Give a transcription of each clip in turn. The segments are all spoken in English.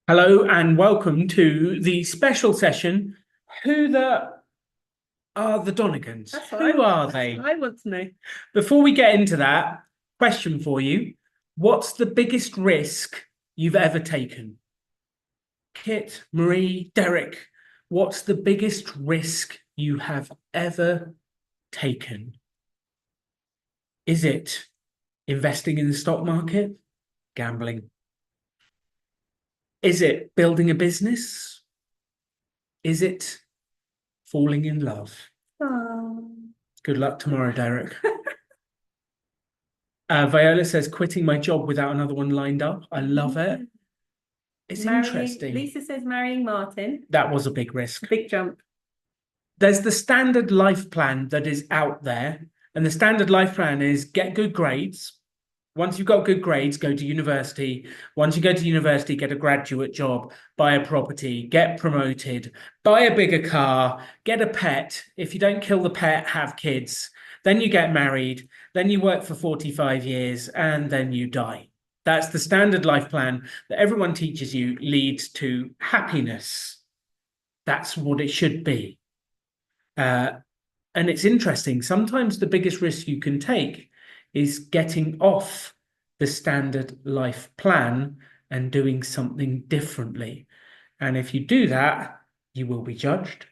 Hello and welcome to the special session. Who are the Donegans? Who are they? I want to know. Before we get into that, question for you. What's the biggest risk you've ever taken? Kit, Marie, Derek, what's the biggest risk you have ever taken? Is it investing in the stock market? Gambling. Is it building a business? Is it falling in love? Oh. Good luck tomorrow, Derek. Viola says, quitting my job without another one lined up. I love it. It's interesting. Lisa says marrying Martin. That was a big risk. Big jump. There's the standard life plan that is out there. And the standard life plan is get good grades. Once you've got good grades, go to university. Once you go to university, get a graduate job, buy a property, get promoted, buy a bigger car, get a pet. If you don't kill the pet, have kids. Then you get married. Then you work for 45 years and then you die. That's the standard life plan that everyone teaches you leads to happiness. That's what it should be. And it's interesting. Sometimes the biggest risk you can take is getting off the standard life plan and doing something differently. And if you do that, you will be judged.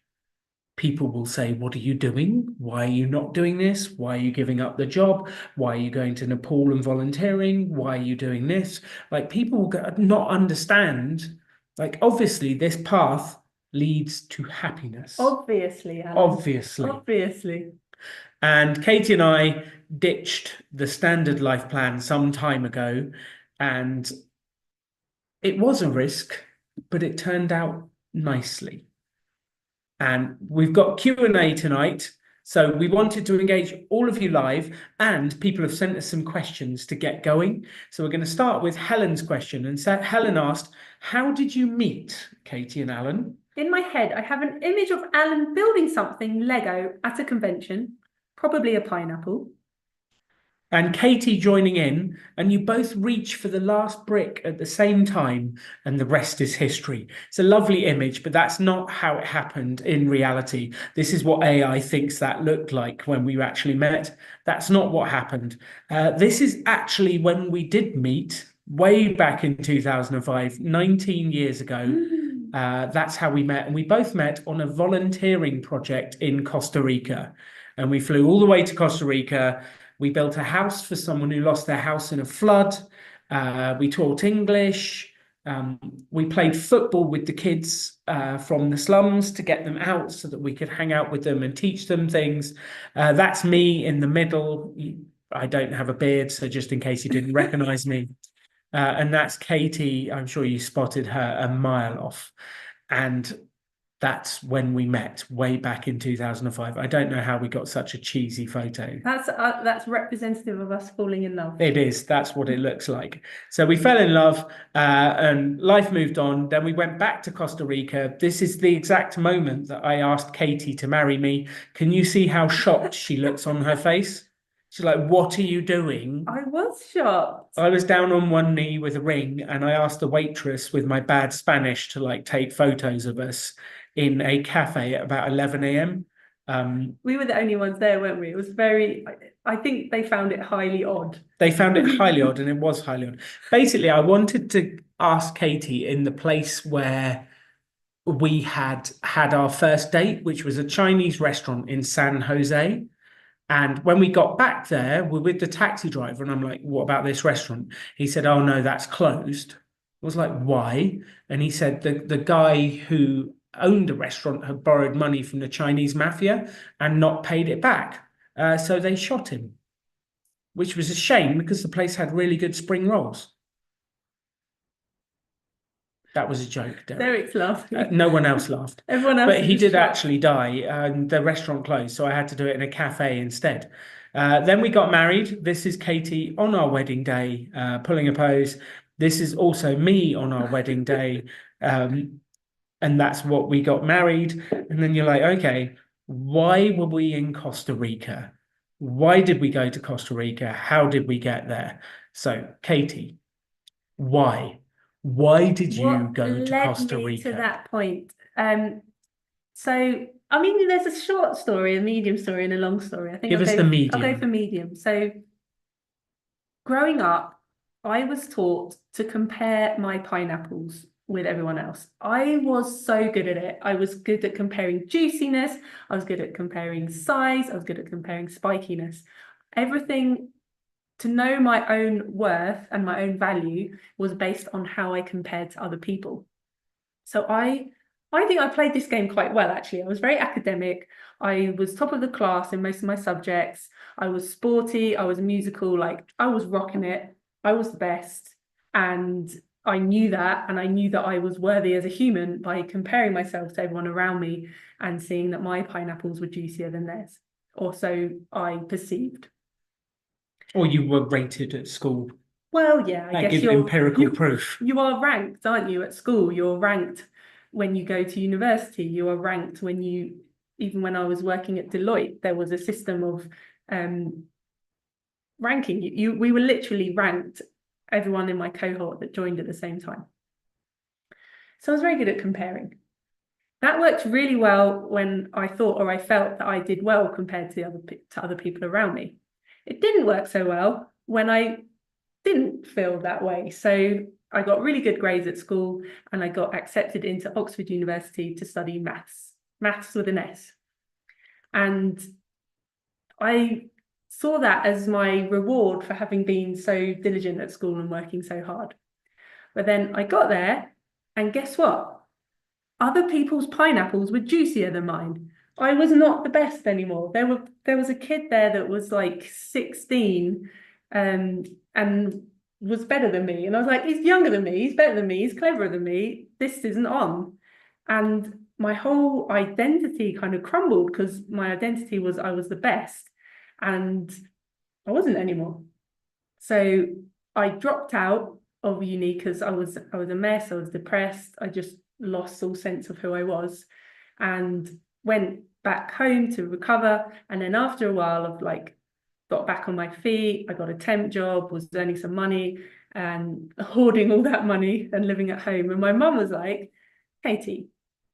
People will say, what are you doing? Why are you not doing this? Why are you giving up the job? Why are you going to Nepal and volunteering? Why are you doing this? Like, people will not understand, like, obviously this path leads to happiness. Obviously, Alan. Obviously. And Katie and I ditched the standard life plan some time ago, and it was a risk, but it turned out nicely. And we've got Q&A tonight, so we wanted to engage all of you live, and people have sent us some questions to get going. So we're going to start with Helen's question. And so Helen asked, how did you meet Katie and Alan? In my head, I have an image of Alan building something Lego at a convention, probably a pineapple. And Katie joining in, and you both reach for the last brick at the same time, and the rest is history. It's a lovely image, but that's not how it happened in reality. This is what AI thinks that looked like when we actually met. That's not what happened. This is actually when we did meet, way back in 2005, 19 years ago. That's how we met. And we both met on a volunteering project in Costa Rica. And we flew all the way to Costa Rica. We built a house for someone who lost their house in a flood. We taught English. We played football with the kids from the slums to get them out so that we could hang out with them and teach them things. That's me in the middle. I don't have a beard, so just in case you didn't recognize me. And that's Katie. I'm sure you spotted her a mile off. And that's when we met, way back in 2005. I don't know how we got such a cheesy photo. That's representative of us falling in love. It is. That's what it looks like. So we fell in love, and life moved on. Then we went back to Costa Rica. This is the exact moment that I asked Katie to marry me. Can you see how shocked she looks on her face? She's like, what are you doing? I was shocked. I was down on one knee with a ring, and I asked the waitress with my bad Spanish to like take photos of us in a cafe at about 11 a.m. We were the only ones there, weren't we? It was I think they found it highly odd. They found it highly odd, and it was highly odd. Basically, I wanted to ask Katie in the place where we had our first date, which was a Chinese restaurant in San Jose. And when we got back there, we're with the taxi driver, and I'm like, what about this restaurant? He said, oh, no, that's closed. I was like, why? And he said the guy who owned the restaurant had borrowed money from the Chinese mafia and not paid it back. So they shot him, which was a shame because the place had really good spring rolls. That was a joke, Derek. Derek's laughing. No one else laughed. Everyone else. But he did actually die, and the restaurant closed, so I had to do it in a cafe instead. Then we got married. This is Katie on our wedding day, pulling a pose. This is also me on our wedding day. And that's what we got married. And then you're like, okay, why were we in Costa Rica? Why did we go to Costa Rica? How did we get there? So, Katie, why? Why did you What go to led Costa me to Rica? that point? So I mean, there's a short story, a medium story, and a long story. I think Give us the I'll go for medium. medium. So growing up, I was taught to compare my pineapples with everyone else. I was so good at it. I was good at comparing juiciness. I was good at comparing size. I was good at comparing spikiness. Everything to know my own worth and my own value was based on how I compared to other people. So I think I played this game quite well, actually. I was very academic. I was top of the class in most of my subjects. I was sporty, I was musical, like I was rocking it. I was the best. And I knew that, and I knew that I was worthy as a human by comparing myself to everyone around me and seeing that my pineapples were juicier than theirs. Or so I perceived. Or you were rated at school. Well, yeah, I That guess gives empirical you proof. you are ranked, aren't you, at school? You're ranked when you go to university. You are ranked when you, even when I was working at Deloitte, there was a system of ranking. We were literally ranked, everyone in my cohort that joined at the same time. So I was very good at comparing. That worked really well when I thought or I felt that I did well compared to other people around me. It didn't work so well when I didn't feel that way. So I got really good grades at school and I got accepted into Oxford University to study maths with an S. And I saw that as my reward for having been so diligent at school and working so hard. But then I got there, and guess what? Other people's pineapples were juicier than mine. I was not the best anymore. There was a kid there that was like 16 and was better than me. And I was like, he's younger than me, he's better than me, he's cleverer than me. This isn't on. And my whole identity kind of crumbled because my identity was I was the best and I wasn't anymore. So I dropped out of uni because I was a mess, I was depressed, I just lost all sense of who I was and went back home to recover. And then after a while of like got back on my feet, I got a temp job, was earning some money and hoarding all that money and living at home. And my mum was like, Katie,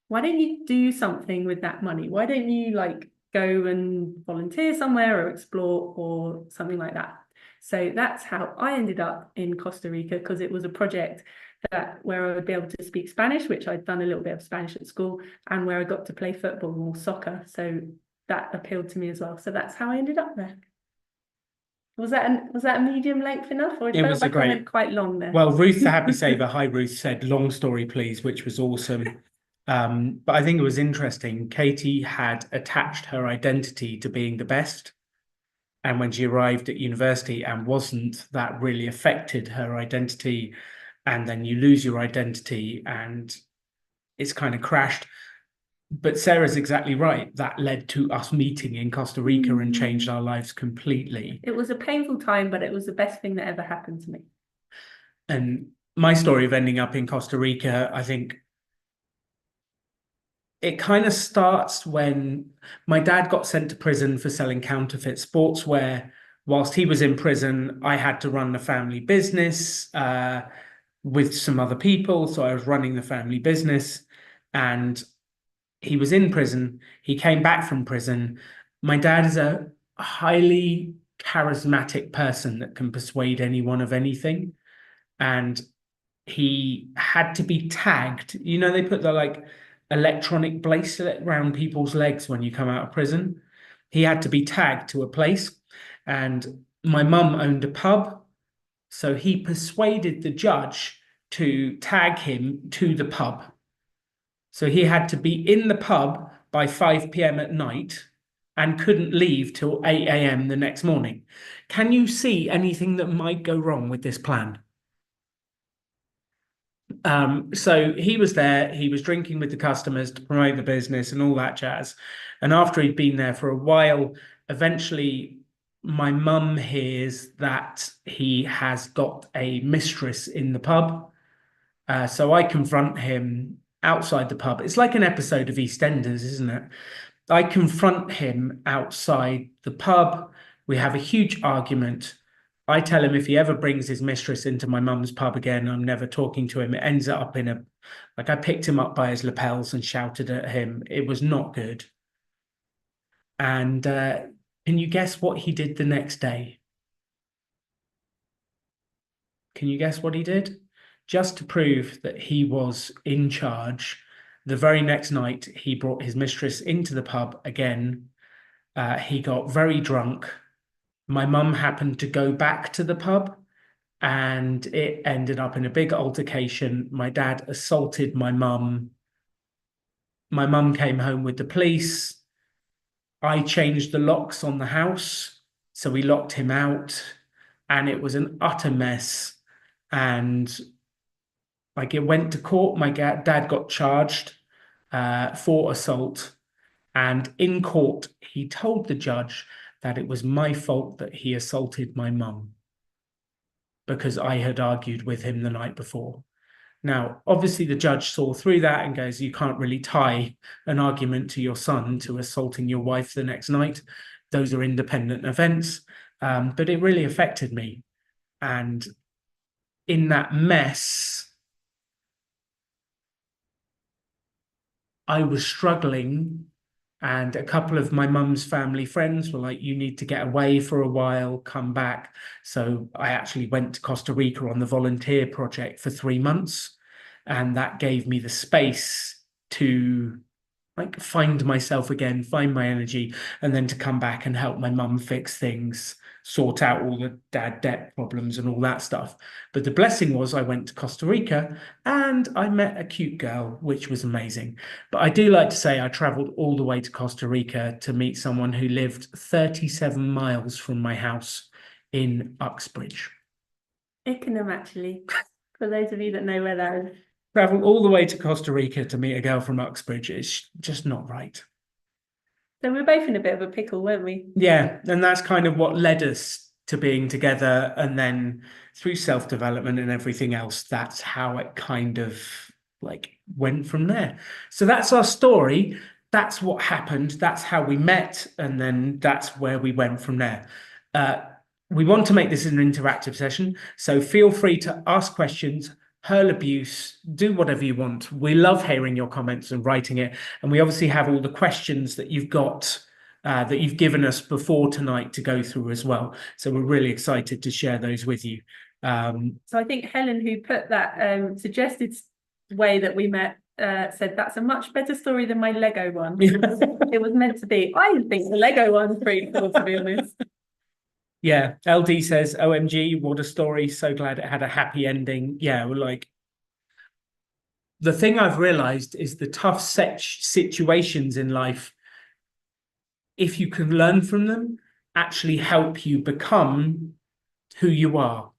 why don't you do something with that money? Why don't you like go and volunteer somewhere or explore or something like that? So that's how I ended up in Costa Rica, because it was a project that where I would be able to speak Spanish, which I'd done a little bit of Spanish at school, and where I got to play football or soccer. So that appealed to me as well. So that's how I ended up there. Was that a medium length enough, or it It felt was a like I great. went quite long there? Well, Ruth the Happy Saver, hi Ruth, said long story, please, which was awesome. But I think it was interesting. Katie had attached her identity to being the best. And when she arrived at university and wasn't, that really affected her identity. And then you lose your identity and it's kind of crashed. But Sarah's exactly right. That led to us meeting in Costa Rica and changed our lives completely. It was a painful time, but it was the best thing that ever happened to me. And my story of ending up in Costa Rica, I think it kind of starts when my dad got sent to prison for selling counterfeit sportswear. Whilst he was in prison, I had to run the family business with some other people. So I was running the family business and he was in prison. He came back from prison. My dad is a highly charismatic person that can persuade anyone of anything. And he had to be tagged. You know, they put the like electronic bracelet around people's legs when you come out of prison. He had to be tagged to a place. And my mum owned a pub. So he persuaded the judge to tag him to the pub. So he had to be in the pub by 5 p.m. at night and couldn't leave till 8 a.m. the next morning. Can you see anything that might go wrong with this plan? So he was there, he was drinking with the customers to promote the business and all that jazz. And after he'd been there for a while, eventually my mum hears that he has got a mistress in the pub. So I confront him outside the pub. It's like an episode of EastEnders, isn't it? I confront him outside the pub. We have a huge argument. I tell him if he ever brings his mistress into my mum's pub again, I'm never talking to him. It ends up in a, like I picked him up by his lapels and shouted at him. It was not good. And can you guess what he did the next day? Can you guess what he did? Just to prove that he was in charge, the very next night, he brought his mistress into the pub again. He got very drunk. My mum happened to go back to the pub and it ended up in a big altercation. My dad assaulted my mum. My mum came home with the police. I changed the locks on the house, so we locked him out, and it was an utter mess. And like it went to court. My dad got charged for assault, and in court, he told the judge that it was my fault that he assaulted my mum because I had argued with him the night before. Now, obviously, the judge saw through that and goes, you can't really tie an argument to your son to assaulting your wife the next night. Those are independent events. But it really affected me. And in that mess, I was struggling. And a couple of my mum's family friends were like, you need to get away for a while, come back. So I actually went to Costa Rica on the volunteer project for 3 months. And that gave me the space to like find myself again, find my energy, and then to come back and help my mum fix things, sort out all the dad debt problems and all that stuff. But the blessing was I went to Costa Rica and I met a cute girl, which was amazing. But I do like to say I traveled all the way to Costa Rica to meet someone who lived 37 miles from my house in Uxbridge. Ickenham, actually, for those of you that know where that is. Traveled all the way to Costa Rica to meet a girl from Uxbridge. It's just not right. So we're both in a bit of a pickle, weren't we? Yeah, and that's kind of what led us to being together. And then through self-development and everything else, that's how it kind of like went from there. So that's our story. That's what happened. That's how we met. And then that's where we went from there. We want to make this an interactive session. So feel free to ask questions, hurl abuse, do whatever you want. We love hearing your comments and writing it. And we obviously have all the questions that you've got that you've given us before tonight to go through as well. So we're really excited to share those with you. So I think Helen, who put that suggested way that we met, said that's a much better story than my Lego one. It was meant to be. I think the Lego one's pretty cool, to be honest. Yeah, LD says, OMG, what a story. So glad it had a happy ending. Yeah, we're like, the thing I've realized is the tough situations in life, if you can learn from them, actually help you become who you are.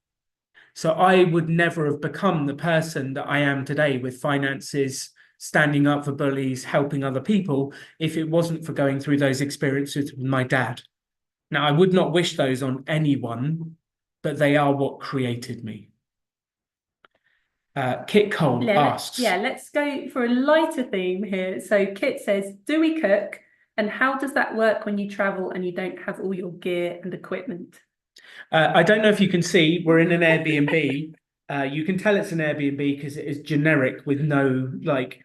So I would never have become the person that I am today with finances, standing up for bullies, helping other people, if it wasn't for going through those experiences with my dad. Now, I would not wish those on anyone, but they are what created me. Kit Cole asks. Let's go for a lighter theme here. So Kit says, do we cook? And how does that work when you travel and you don't have all your gear and equipment? I don't know if you can see, we're in an Airbnb. You can tell it's an Airbnb because it is generic with no like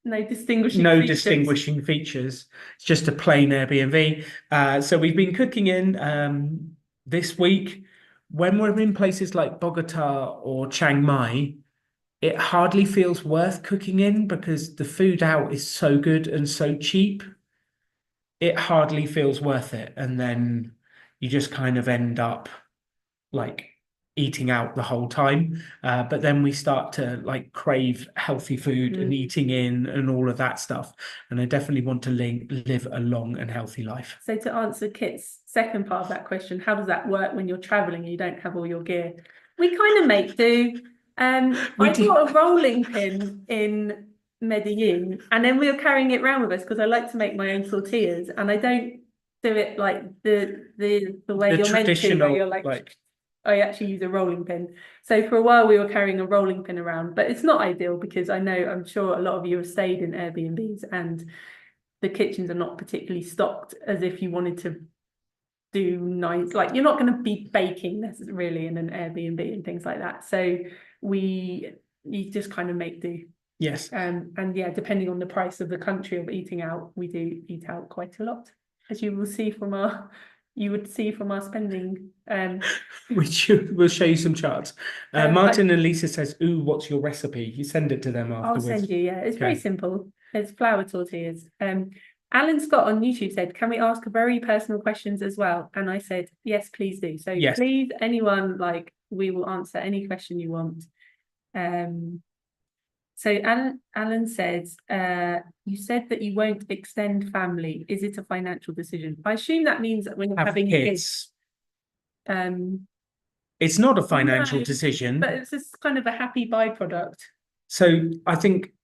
no distinguishing features. It's just a plain Airbnb. So we've been cooking in this week. When we're in places like Bogota or Chiang Mai, it hardly feels worth cooking in because the food out is so good and so cheap. It hardly feels worth it. And then you just kind of end up like eating out the whole time. But then we start to like crave healthy food and eating in and all of that stuff. And I definitely want to live a long and healthy life. So to answer Kit's second part of that question, how does that work when you're traveling and you don't have all your gear? We kind of make do. I got a rolling pin in Medellin, and then we were carrying it around with us because I like to make my own tortillas, and I don't do it like the way you're meant to, where you're like I actually use a rolling pin. So for a while we were carrying a rolling pin around, but it's not ideal because I'm sure a lot of you have stayed in Airbnbs and the kitchens are not particularly stocked as if you wanted to do nice, like you're not going to be baking necessarily in an Airbnb and things like that. So you just kind of make do. Yes. And yeah, depending on the price of the country of eating out, we do eat out quite a lot, as you would see from our spending. Which we'll show you some charts. Martin and Lisa says, "Ooh, what's your recipe?" You send it to them afterwards. I'll send you. Yeah, it's very simple. It's flour tortillas. Alan Scott on YouTube said, "Can we ask very personal questions as well?" And I said, "Yes, please do." So yes. Please, anyone, like, we will answer any question you want. So Alan says, "You said that you won't extend family. Is it a financial decision?" I assume that means that when you're having kids. It's not a financial decision, but it's just kind of a happy byproduct. So I think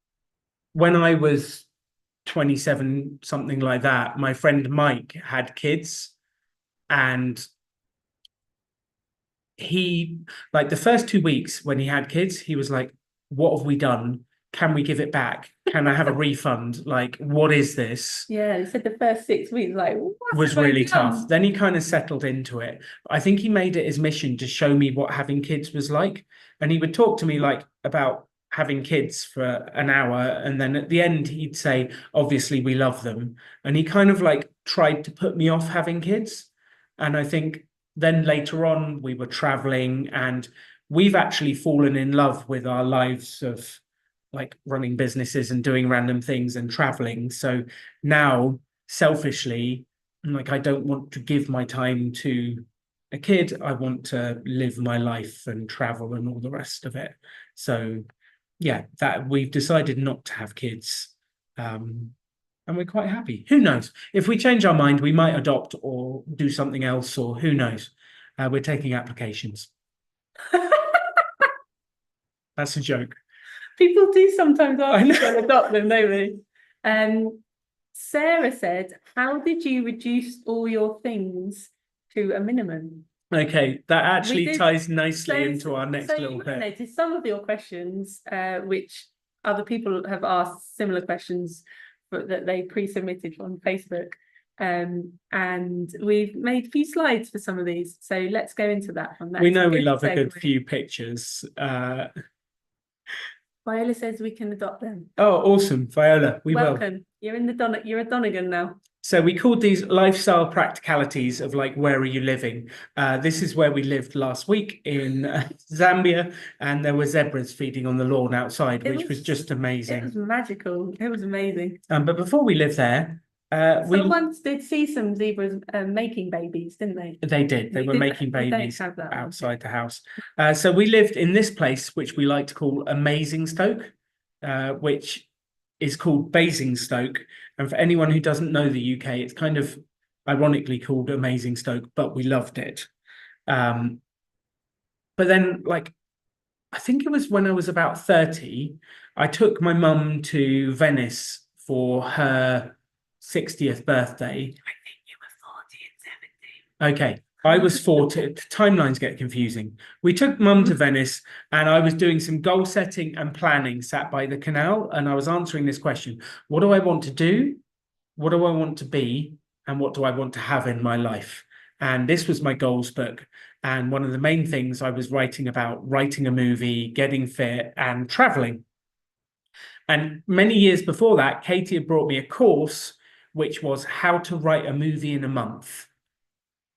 when I was 27, something like that, my friend Mike had kids, and he, like, the first 2 weeks when he had kids, he was like, "What have we done? Can we give it back? Can I have a refund? Like, what is this?" Yeah, he said the first 6 weeks, like, was really tough. Then he kind of settled into it. I think he made it his mission to show me what having kids was like. And he would talk to me like about having kids for an hour. And then at the end, he'd say, "Obviously, we love them." And he kind of like tried to put me off having kids. And I think then later on, we were traveling, and we've actually fallen in love with our lives of like running businesses and doing random things and traveling. So now, selfishly, like, I don't want to give my time to a kid. I want to live my life and travel and all the rest of it. So yeah, that we've decided not to have kids. And we're quite happy. Who knows? If we change our mind, we might adopt or do something else, or who knows? We're taking applications. That's a joke. People do sometimes ask you to adopt them, don't they? Sarah said, "How did you reduce all your things to a minimum?" Okay, that actually ties nicely into our next little bit. Notice some of your questions, which other people have asked similar questions that they pre-submitted on Facebook. And we've made a few slides for some of these. So let's go into that one. We know we love a good few pictures. Viola says we can adopt them. Oh, awesome, Viola. We will. Welcome. You're a Donegan now. So we called these lifestyle practicalities of like, where are you living? This is where we lived last week in Zambia, and there were zebras feeding on the lawn outside, which was just amazing. It was magical. It was amazing. But before we lived there, we once did see some zebras making babies, didn't they? They did. They were making babies outside the house. So we lived in this place, which we like to call Amazingstoke, which is called Basingstoke. And for anyone who doesn't know the UK, it's kind of ironically called Amazingstoke, but we loved it. But then, like, I think it was when I was about 30, I took my mum to Venice for her 60th birthday. I think you were 40 and 70. Okay, I was 40. Timelines get confusing. We took mum to Venice, and I was doing some goal setting and planning, sat by the canal, and I was answering this question: what do I want to do? What do I want to be? And what do I want to have in my life? And this was my goals book. And one of the main things I was writing about: writing a movie, getting fit, and traveling. And many years before that, Katie had brought me a course which was how to write a movie in a month.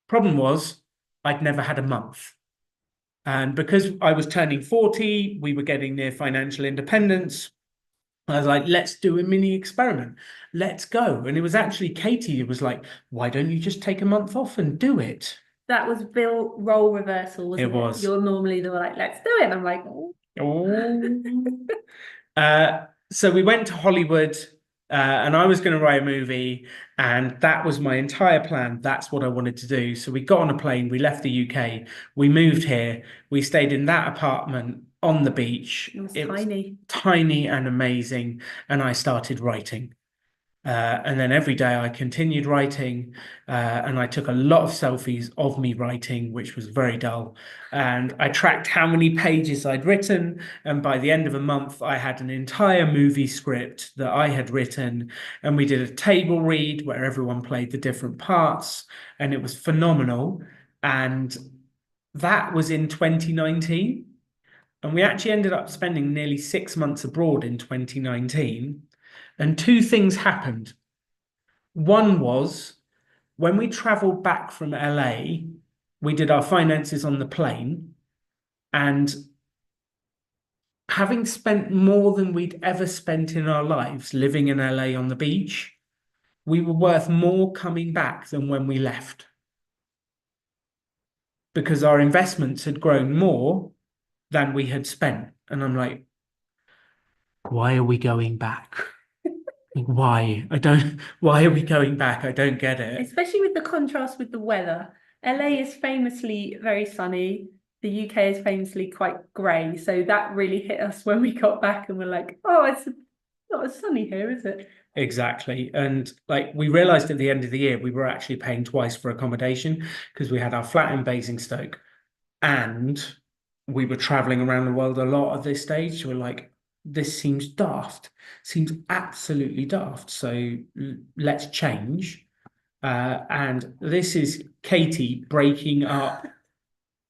Problem was, I'd never had a month. And because I was turning 40, we were getting near financial independence. I was like, let's do a mini experiment. Let's go. And it was actually Katie who was like, "Why don't you just take a month off and do it?" That was Bill role reversal, wasn't it? It was. You're normally the like, "Let's do it." And I'm like, oh. So we went to Hollywood, and I was going to write a movie, and that was my entire plan. That's what I wanted to do. So we got on a plane, we left the UK, we moved here, we stayed in that apartment on the beach. It was tiny. Tiny and amazing. And I started writing. And then every day I continued writing, and I took a lot of selfies of me writing, which was very dull. And I tracked how many pages I'd written. And by the end of a month, I had an entire movie script that I had written. And we did a table read where everyone played the different parts, and it was phenomenal. And that was in 2019. And we actually ended up spending nearly 6 months abroad in 2019. And two things happened. One was when we traveled back from LA, we did our finances on the plane. And having spent more than we'd ever spent in our lives living in LA on the beach, we were worth more coming back than when we left because our investments had grown more than we had spent. And I'm like, why are we going back? Why? Why are we going back? I don't get it. Especially with the contrast with the weather. LA is famously very sunny. The UK is famously quite grey. So that really hit us when we got back and we're like, oh, it's not as sunny here, is it? Exactly. And like we realized at the end of the year, we were actually paying twice for accommodation because we had our flat in Basingstoke and we were traveling around the world a lot at this stage. So we're like, this seems daft, seems absolutely daft. So let's change. And this is Katie breaking up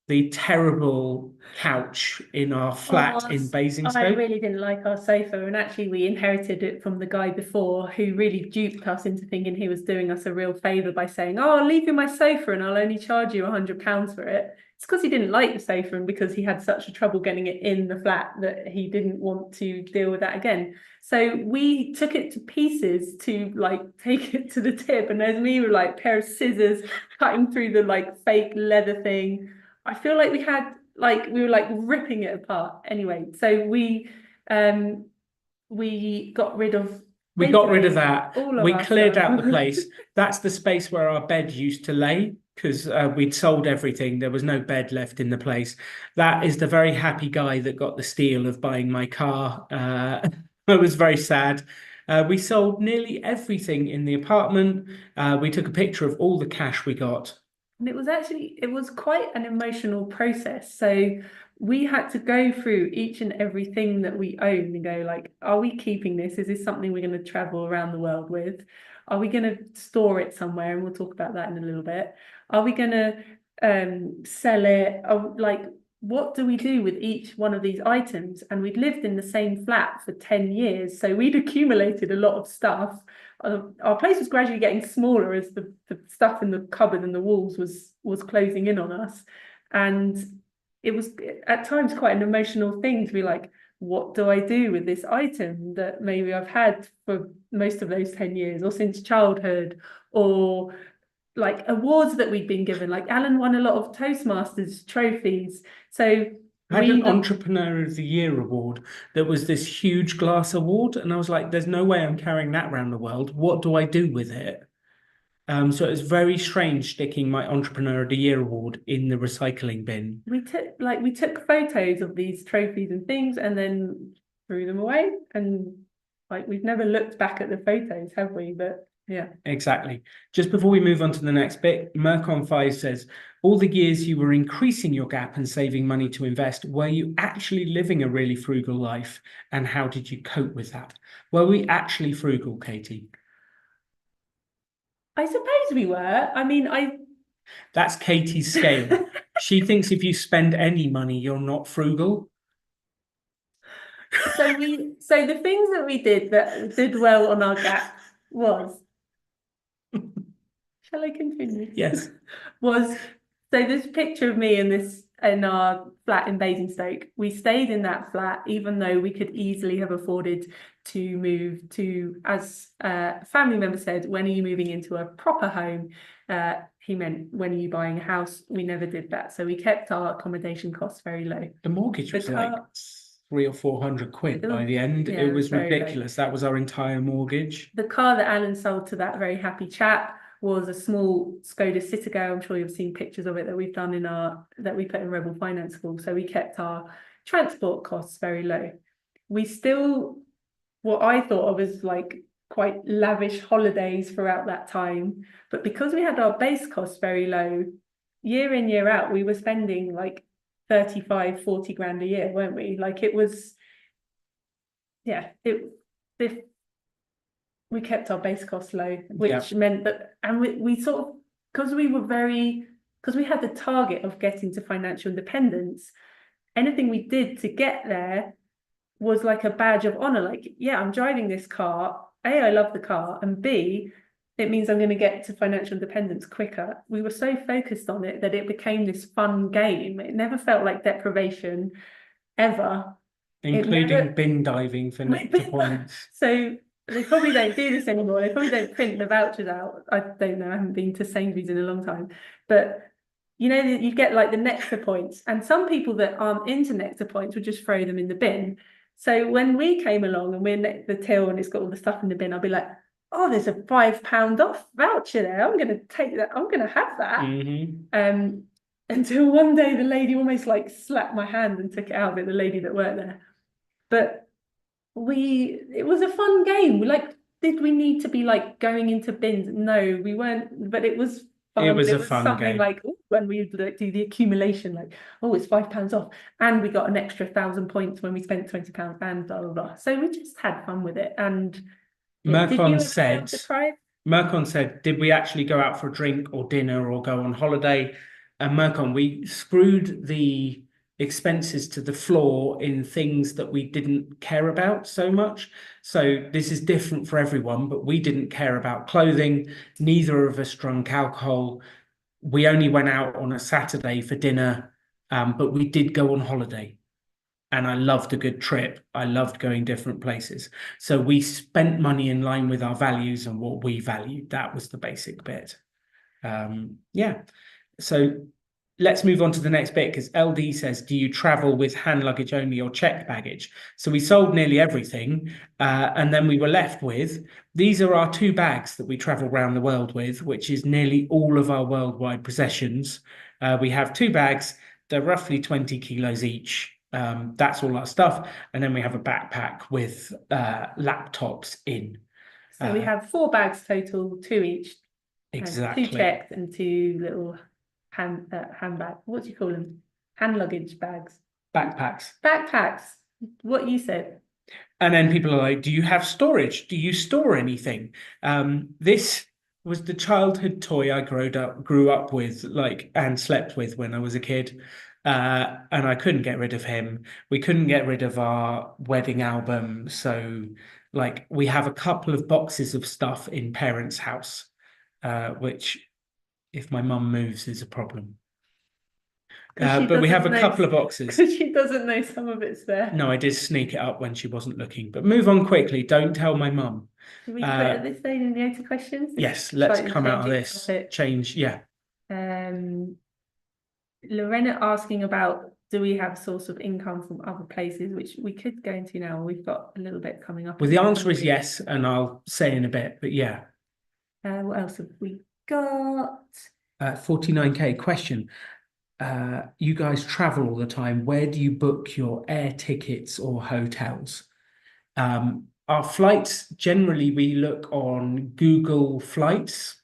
the terrible couch in our flat in I Basingstoke. really didn't like our sofa, and actually we inherited it from the guy before who really duped us into thinking he was doing us a real favour by saying, oh, I'll leave you my sofa and I'll only charge you £100 for it. It's because he didn't like the sofa and because he had such a trouble getting it in the flat that he didn't want to deal with that again. So we took it to pieces to like take it to the tip, and there's me with like a pair of scissors cutting through the like fake leather thing. I feel like we were like ripping it apart. Anyway, so we got rid of We got rid of that. all of We our cleared stuff. out the place. That's the space where our bed used to lay because we'd sold everything. There was no bed left in the place. That is the very happy guy that got the steal of buying my car. It was very sad. We sold nearly everything in the apartment. We took a picture of all the cash we got. And it was quite an emotional process. So we had to go through each and everything that we own and go like, are we keeping this? Is this something we're going to travel around the world with? Are we going to store it somewhere? And we'll talk about that in a little bit. Are we going to sell it? Like, what do we do with each one of these items? And we'd lived in the same flat for 10 years. So we'd accumulated a lot of stuff. Our place was gradually getting smaller as the stuff in the cupboard and the walls was closing in on us. And it was at times quite an emotional thing to be like, what do I do with this item that maybe I've had for most of those 10 years or since childhood, or like awards that we'd been given? Like Alan won a lot of Toastmasters trophies. So I had an Entrepreneur of the Year award that was this huge glass award. And I was like, there's no way I'm carrying that around the world. What do I do with it? So it was very strange sticking my Entrepreneur of the Year award in the recycling bin. We took photos of these trophies and things and then threw them away. And like we've never looked back at the photos, have we? But yeah. Exactly. Just before we move on to the next bit, Mercon5 says, all the years you were increasing your gap and saving money to invest, were you actually living a really frugal life? And how did you cope with that? Were we actually frugal, Katie? I suppose we were. I mean, That's Katie's scale. She thinks if you spend any money, you're not frugal. so the things that we did that did well on our gap was, shall I continue? Yes. So this picture of me in our flat in Basingstoke. We stayed in that flat even though we could easily have afforded to move to, as a family member said, when are you moving into a proper home? He meant, when are you buying a house? We never did that. So we kept our accommodation costs very low. The mortgage was like 300 or 400 quid by the end. Yeah, it was very ridiculous. That was our entire mortgage. The car that Alan sold to that very happy chap was a small Skoda Citigo. I'm sure you've seen pictures of it that we've done that we put in Rebel Finance School. So we kept our transport costs very low. We still, what I thought of as like quite lavish holidays throughout that time. But because we had our base costs very low, year in, year out, we were spending like 35, 40 grand a year, weren't we? Like it was, yeah, if we kept our base costs low, which meant that, and we sort of, because we had the target of getting to financial independence, anything we did to get there was like a badge of honor. Like, yeah, I'm driving this car. A, I love the car, and B, it means I'm going to get to financial independence quicker. We were so focused on it that it became this fun game. It never felt like deprivation, ever. Including bin diving for nectar points. So they probably don't do this anymore. They probably don't print the vouchers out. I don't know. I haven't been to Sainsbury's in a long time. But you know, you get like the nectar points. And some people that aren't into nectar points would just throw them in the bin. So when we came along and we're the till and it's got all the stuff in the bin, I'll be like, oh, there's a £5 off voucher there. I'm going to take that. I'm going to have that. Until one day the lady almost like slapped my hand and took it out of it, the lady that worked there. But it was a fun game. Did we need to be like going into bins? No, we weren't, but it was fun. It was a fun something game. Like when we would do the accumulation, like, oh, it's £5 off, and we got an extra 1,000 points when we spent £20 and blah blah blah. So we just had fun with it. And Mercon said, did we actually go out for a drink or dinner or go on holiday? And Mercon, we screwed the expenses to the floor in things that we didn't care about so much. So this is different for everyone, but we didn't care about clothing. Neither of us drank alcohol. We only went out on a Saturday for dinner, but we did go on holiday. And I loved a good trip. I loved going different places. So we spent money in line with our values and what we valued. That was the basic bit. Yeah. So let's move on to the next bit, because LD says, do you travel with hand luggage only or checked baggage? So we sold nearly everything. And then we were left with, these are our 2 bags that we travel around the world with, which is nearly all of our worldwide possessions. We have 2 bags. They're roughly 20 kilos each. That's all our stuff. And then we have a backpack with laptops in. So we have 4 bags total, 2 each. Exactly. 2 checked and 2 little handbag. What do you call them? Hand luggage bags. Backpacks. What you said. And then people are like, do you have storage? Do you store anything? This was the childhood toy I grew up with, like, and slept with when I was a kid. And I couldn't get rid of him. We couldn't get rid of our wedding album. So, like, we have a couple of boxes of stuff in parents' house, which, if my mum moves, is a problem. But we have a couple of boxes. Because she doesn't know some of it's there. No, I did sneak it up when she wasn't looking. But move on quickly. Don't tell my mum. Should we quit at this stage and go to questions? Yes, let's come out of this. Change, yeah. Lorena asking about, do we have a source of income from other places, which we could go into now. We've got a little bit coming up. Well, the answer is yes, and I'll say in a bit, but yeah. What else have we got? 49K question. You guys travel all the time. Where do you book your air tickets or hotels? Our flights, generally, we look on Google Flights.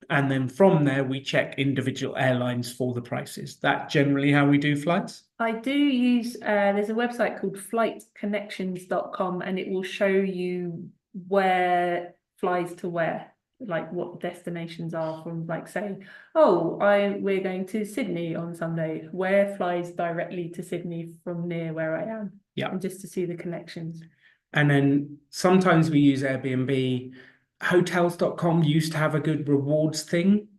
And then from there, we check individual airlines for the prices. That's generally how we do flights. I do use, there's a website called flightconnections.com, and it will show you where flies to where, like what destinations are from, like, say, oh, we're going to Sydney on Sunday. Where flies directly to Sydney from near where I am? Yeah. And just to see the connections. And then sometimes we use Airbnb. Hotels.com used to have a good rewards thing,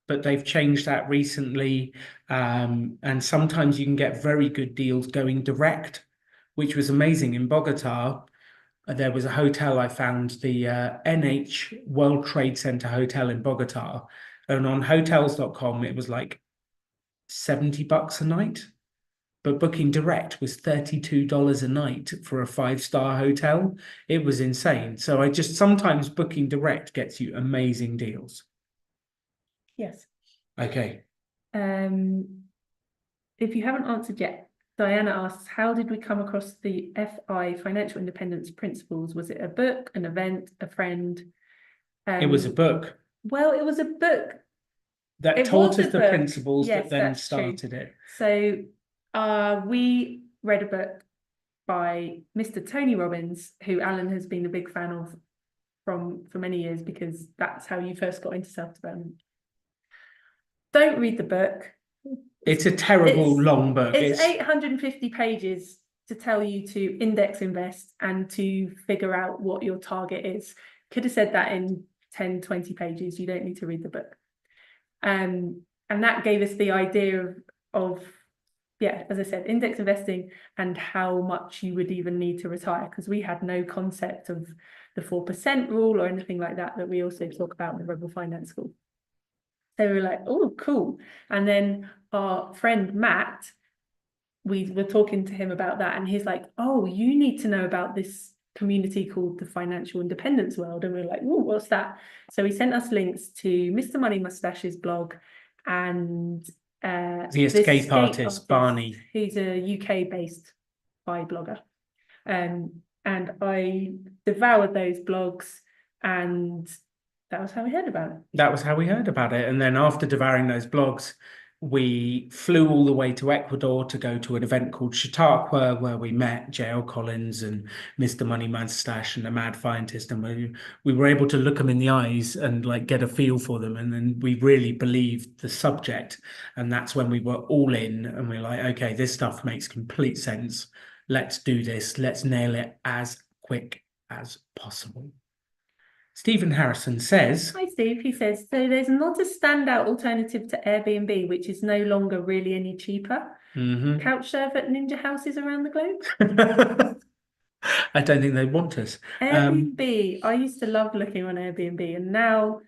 but they've changed that recently. And sometimes you can get very good deals going direct, which was amazing. In Bogota, there was a hotel I found, the NH World Trade Center Hotel in Bogota. And on hotels.com, it was like $70 a night. But booking direct was $32 a night for a 5-star hotel. It was insane. So sometimes booking direct gets you amazing deals. Yes. Okay. If you haven't answered yet, Diana asks, how did we come across the FI, financial independence principles? Was it a book, an event, a friend? It was a book Well, it was a book that taught us the principles yes, that then that's started true. it. So we read a book by Mr. Tony Robbins, who Alan has been a big fan of for many years, because that's how you first got into self-development. Don't read the book. It's a terrible long book. It's 850 pages to tell you to index invest and to figure out what your target is. Could have said that in 10, 20 pages. You don't need to read the book. And that gave us the idea of, yeah, as I said, index investing and how much you would even need to retire, because we had no concept of the 4% rule or anything like that we also talk about in the Rebel Finance School. So we were like, oh, cool. And then our friend Matt, we were talking to him about that, and he's like, oh, you need to know about this community called the Financial Independence World. And we were like, oh, what's that? So he sent us links to Mr. Money Mustache's blog and the escape artist, Barney. He's a UK-based FI blogger. And I devoured those blogs, and that was how we heard about it. That was how we heard about it. And then after devouring those blogs, we flew all the way to Ecuador to go to an event called Chautauqua, where we met J.L. Collins and Mr. Money Mustache and the Mad Scientist. And we were able to look them in the eyes and like get a feel for them. And then we really believed the subject. And that's when we were all in, and we're like, okay, this stuff makes complete sense. Let's do this. Let's nail it as quick as possible. Stephen Harrison says, hi Steve, he says, so there's not a standout alternative to Airbnb, which is no longer really any cheaper. Couch serve at ninja houses around the globe? I don't think they want us. Airbnb, I used to love looking on Airbnb, and now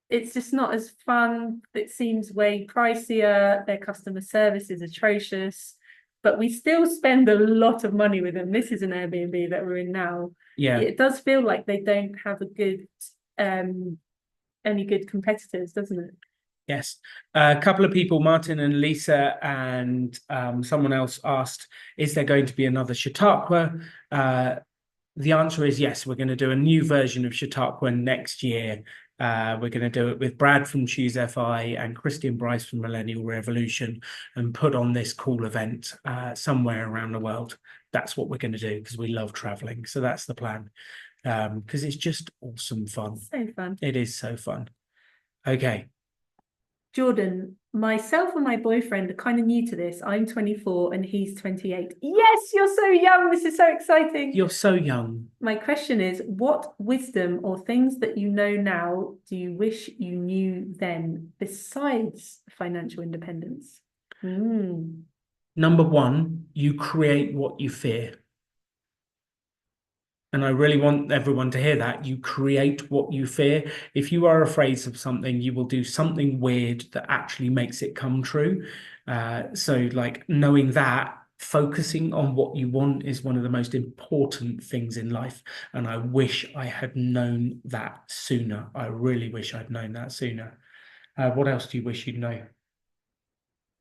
it's just not as fun. It seems way pricier. Their customer service is atrocious, but we still spend a lot of money with them. This is an Airbnb that we're in now. Yeah, it does feel like they don't have any good competitors, doesn't it? Yes. A couple of people, Martin and Lisa and someone else asked, is there going to be another Chautauqua? The answer is yes. We're going to do a new version of Chautauqua next year. We're going to do it with Brad from Choose FI and Christian Bryce from Millennial Revolution, and put on this cool event somewhere around the world. That's what we're going to do, because we love traveling. So that's the plan, because it's just awesome fun. So fun. It is so fun. Okay. Jordan, myself and my boyfriend are kind of new to this. I'm 24 and he's 28. Yes, you're so young. This is so exciting. You're so young. My question is, what wisdom or things that you know now do you wish you knew then, besides financial independence? Number one, you create what you fear. And I really want everyone to hear that. You create what you fear. If you are afraid of something, you will do something weird that actually makes it come true. So like knowing that, focusing on what you want is one of the most important things in life. And I wish I had known that sooner. I really wish I'd known that sooner. What else do you wish you'd know?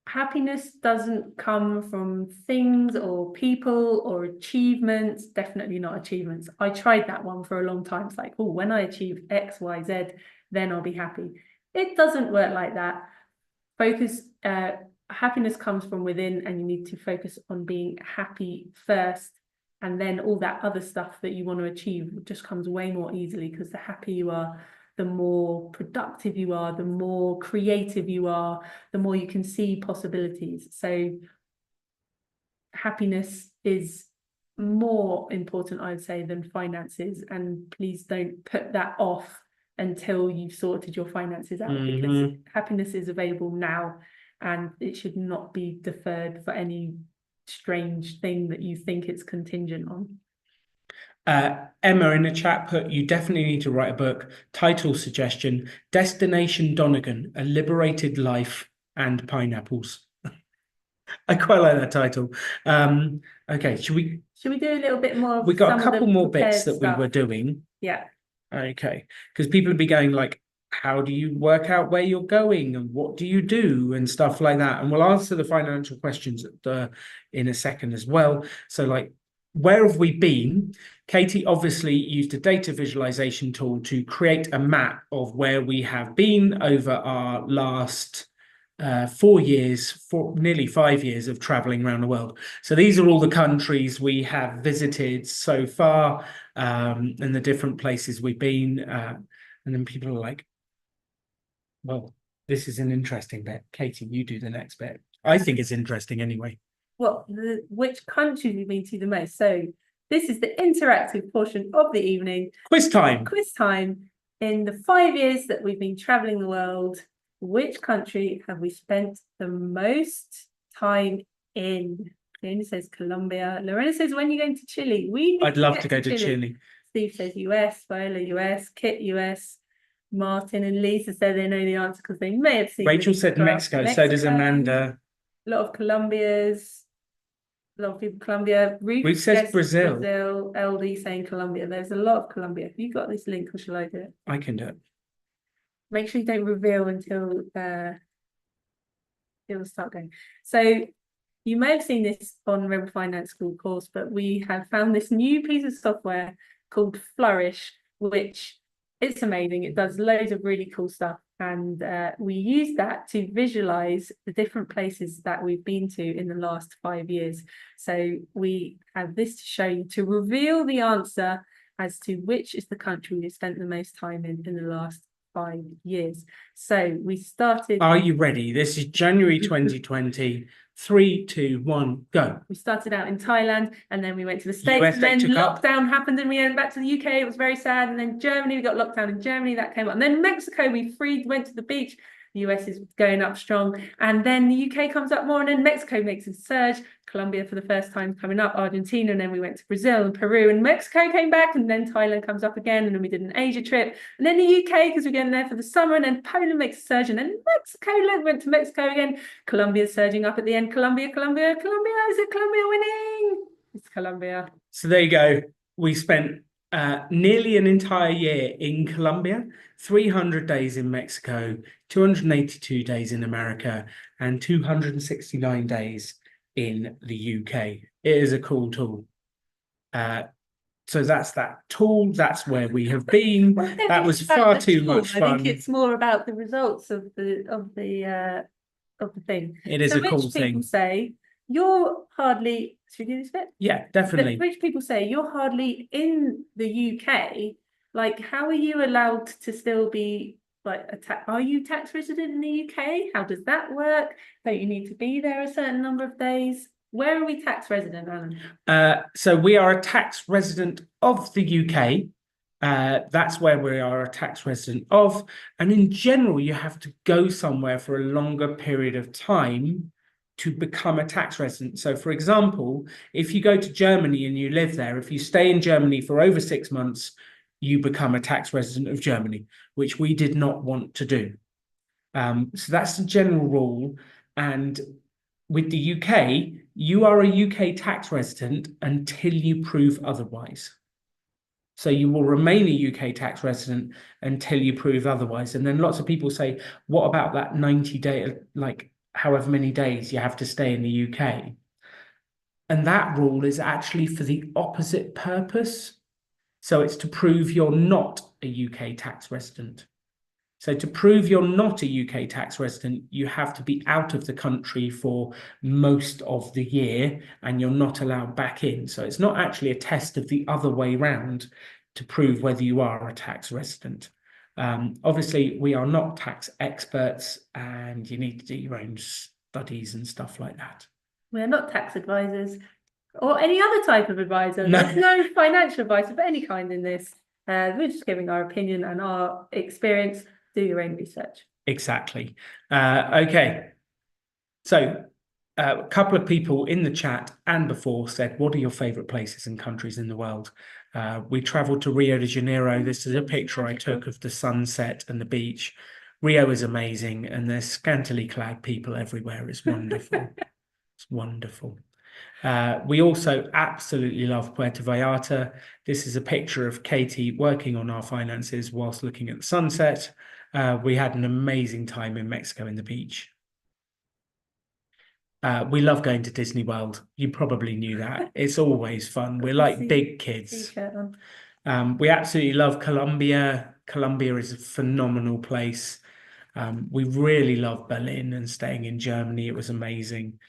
Happiness doesn't come from things or people or achievements. Definitely not achievements. I tried that one for a long time. It's like, oh, when I achieve X, Y, Z, then I'll be happy. It doesn't work like that. Happiness comes from within, and you need to focus on being happy first. And then all that other stuff that you want to achieve just comes way more easily, because the happier you are, the more productive you are, the more creative you are, the more you can see possibilities. So happiness is more important, I would say, than finances. And please don't put that off until you've sorted your finances out, because happiness is available now, and it should not be deferred for any strange thing that you think it's contingent on. Emma in the chat put, you definitely need to write a book. Title suggestion, Destination Donegan, A Liberated Life and Pineapples. I quite like that title. Okay, should we do a little bit more? We got a couple more bits that we were doing. Yeah. Okay, because people would be going like, how do you work out where you're going and what do you do and stuff like that. And we'll answer the financial questions in a second as well. So like, where have we been? Katie obviously used a data visualization tool to create a map of where we have been over our last 4 years, nearly 5 years of traveling around the world. So these are all the countries we have visited so far, and the different places we've been. And then people are like, well, this is an interesting bit. Katie, you do the next bit. I think it's interesting anyway. Well, which countries we've been to the most. So this is the interactive portion of the evening. Quiz time. Quiz time. In the 5 years that we've been traveling the world, which country have we spent the most time in? Fiona says Colombia. Lorena says, when are you going to Chile? I'd love to go to Chile. Steve says US. Viola US. Kit US. Martin and Lisa said they know the answer because they may have seen. Rachel said Mexico. So does Amanda. A lot of Colombias. A lot of people Colombia. Ruth says Brazil. LD saying Colombia. There's a lot of Colombia. Have you got this link or shall I do it? I can do it. Make sure you don't reveal until it'll start going. So you may have seen this on Rebel Finance School course, but we have found this new piece of software called Flourish, which it's amazing. It does loads of really cool stuff. And we use that to visualize the different places that we've been to in the last 5 years. So we have this to show you to reveal the answer as to which is the country we've spent the most time in the last 5 years. So we started. Are you ready? This is January 2020. 3, 2, 1, go. We started out in Thailand and then we went to the States and then lockdown happened and we went back to the UK. It was very sad. And then Germany, we got locked down in Germany, that came up. And then Mexico, we went to the beach. The US is going up strong. And then the UK comes up more and then Mexico makes a surge. Colombia for the first time coming up, Argentina, and then we went to Brazil and Peru and Mexico came back and then Thailand comes up again and then we did an Asia trip and then the UK because we're going there for the summer and then Poland makes a surge and then Mexico went to Mexico again. Colombia's surging up at the end. Colombia, is it Colombia winning? It's Colombia. So there you go. We spent nearly an entire year in Colombia, 300 days in Mexico, 282 days in America, and 269 days in the UK. It is a cool tool. So that's that tool. That's where we have been. That was far too much fun. I think it's more about the results of the thing. It is a cool thing. People say you're hardly. Should we do this bit? Yeah, definitely. Rich people say you're hardly in the UK. Like, how are you allowed to still be like are you tax resident in the UK? How does that work? Don't you need to be there a certain number of days? Where are we tax resident, Alan? So we are a tax resident of the UK. That's where we are a tax resident of. And in general, you have to go somewhere for a longer period of time to become a tax resident. So for example, if you go to Germany and you live there, if you stay in Germany for over 6 months, you become a tax resident of Germany, which we did not want to do. So that's the general rule. And with the UK, you are a UK tax resident until you prove otherwise. So you will remain a UK tax resident until you prove otherwise. And then lots of people say, what about that 90-day, like however many days you have to stay in the UK? And that rule is actually for the opposite purpose. So it's to prove you're not a UK tax resident. So to prove you're not a UK tax resident, you have to be out of the country for most of the year and you're not allowed back in. So it's not actually a test of the other way round to prove whether you are a tax resident. Obviously, we are not tax experts and you need to do your own studies and stuff like that. We're not tax advisors or any other type of advisor. No. There's no financial advice of any kind in this. We're just giving our opinion and our experience. Do your own research. Exactly. Okay. So a couple of people in the chat and before said, what are your favorite places and countries in the world? We traveled to Rio de Janeiro. This is a picture I took of the sunset and the beach. Rio is amazing and there's scantily clad people everywhere. It's wonderful. It's wonderful. We also absolutely love Puerto Vallarta. This is a picture of Katie working on our finances whilst looking at the sunset. We had an amazing time in Mexico in the beach. We love going to Disney World. You probably knew that. It's always fun. We're like big kids. T-shirt on. We absolutely love Colombia. Colombia is a phenomenal place. We really love Berlin and staying in Germany. It was amazing.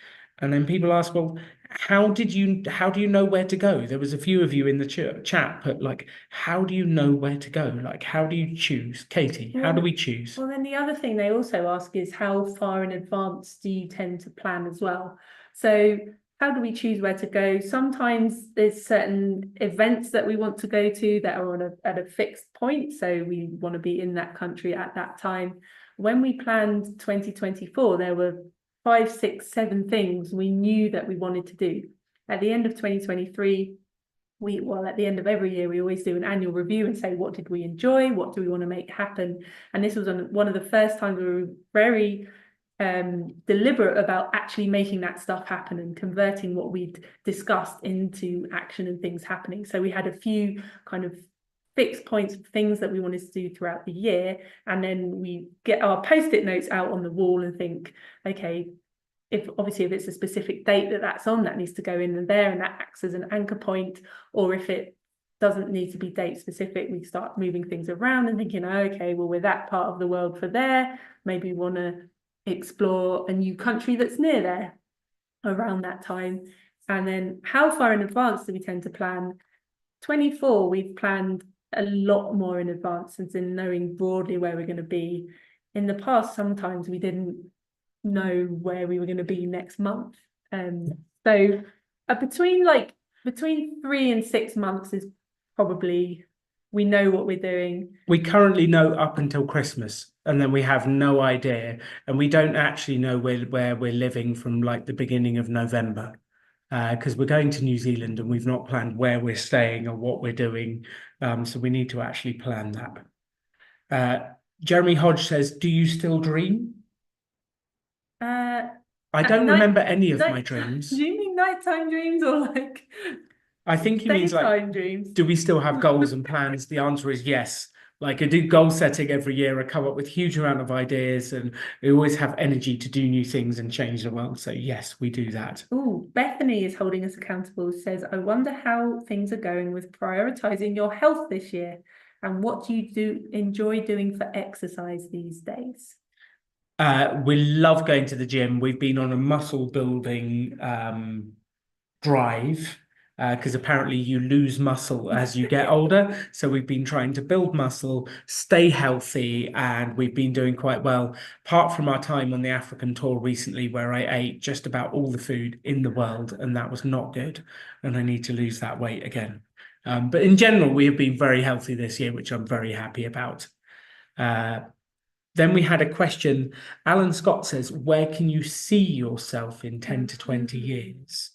And then people ask, well, how do you know where to go? There was a few of you in the chat, but like, how do you know where to go? Like, how do you choose? Katie, how do we choose? Well, then the other thing they also ask is how far in advance do you tend to plan as well? So how do we choose where to go? Sometimes there's certain events that we want to go to that are at a fixed point. So we want to be in that country at that time. When we planned 2024, there were 5, 6, 7 things we knew that we wanted to do. At the end of 2023, at the end of every year, we always do an annual review and say, what did we enjoy? What do we want to make happen? And this was one of the first times we were very deliberate about actually making that stuff happen and converting what we'd discussed into action and things happening. So we had a few kind of fixed points of things that we wanted to do throughout the year. And then we get our post-it notes out on the wall and think, okay, if it's a specific date that's on, that needs to go in there, and that acts as an anchor point. Or if it doesn't need to be date specific, we start moving things around and thinking, okay, well, we're that part of the world for there. Maybe we want to explore a new country that's near there around that time. And then how far in advance do we tend to plan? 24, we've planned a lot more in advance, as in knowing broadly where we're going to be. In the past, sometimes we didn't know where we were going to be next month. So between 3 and 6 months is probably, we know what we're doing. We currently know up until Christmas, and then we have no idea, and we don't actually know where we're living from like the beginning of November, because we're going to New Zealand and we've not planned where we're staying or what we're doing. So we need to actually plan that. Jeremy Hodge says, do you still dream? I don't remember any of my dreams. Do you mean nighttime dreams or like I think he means like dreams? Do we still have goals and plans? The answer is yes. Like I do goal setting every year. I come up with huge amount of ideas, and we always have energy to do new things and change the world. So yes, we do that. Oh, Bethany is holding us accountable. Says, I wonder how things are going with prioritizing your health this year, and what do you enjoy doing for exercise these days? We love going to the gym. We've been on a muscle building drive, because apparently you lose muscle as you get older. So we've been trying to build muscle, stay healthy, and we've been doing quite well. Apart from our time on the African tour recently, where I ate just about all the food in the world, and that was not good. And I need to lose that weight again. But in general, we have been very healthy this year, which I'm very happy about. Then we had a question. Alan Scott says, where can you see yourself in 10 to 20 years?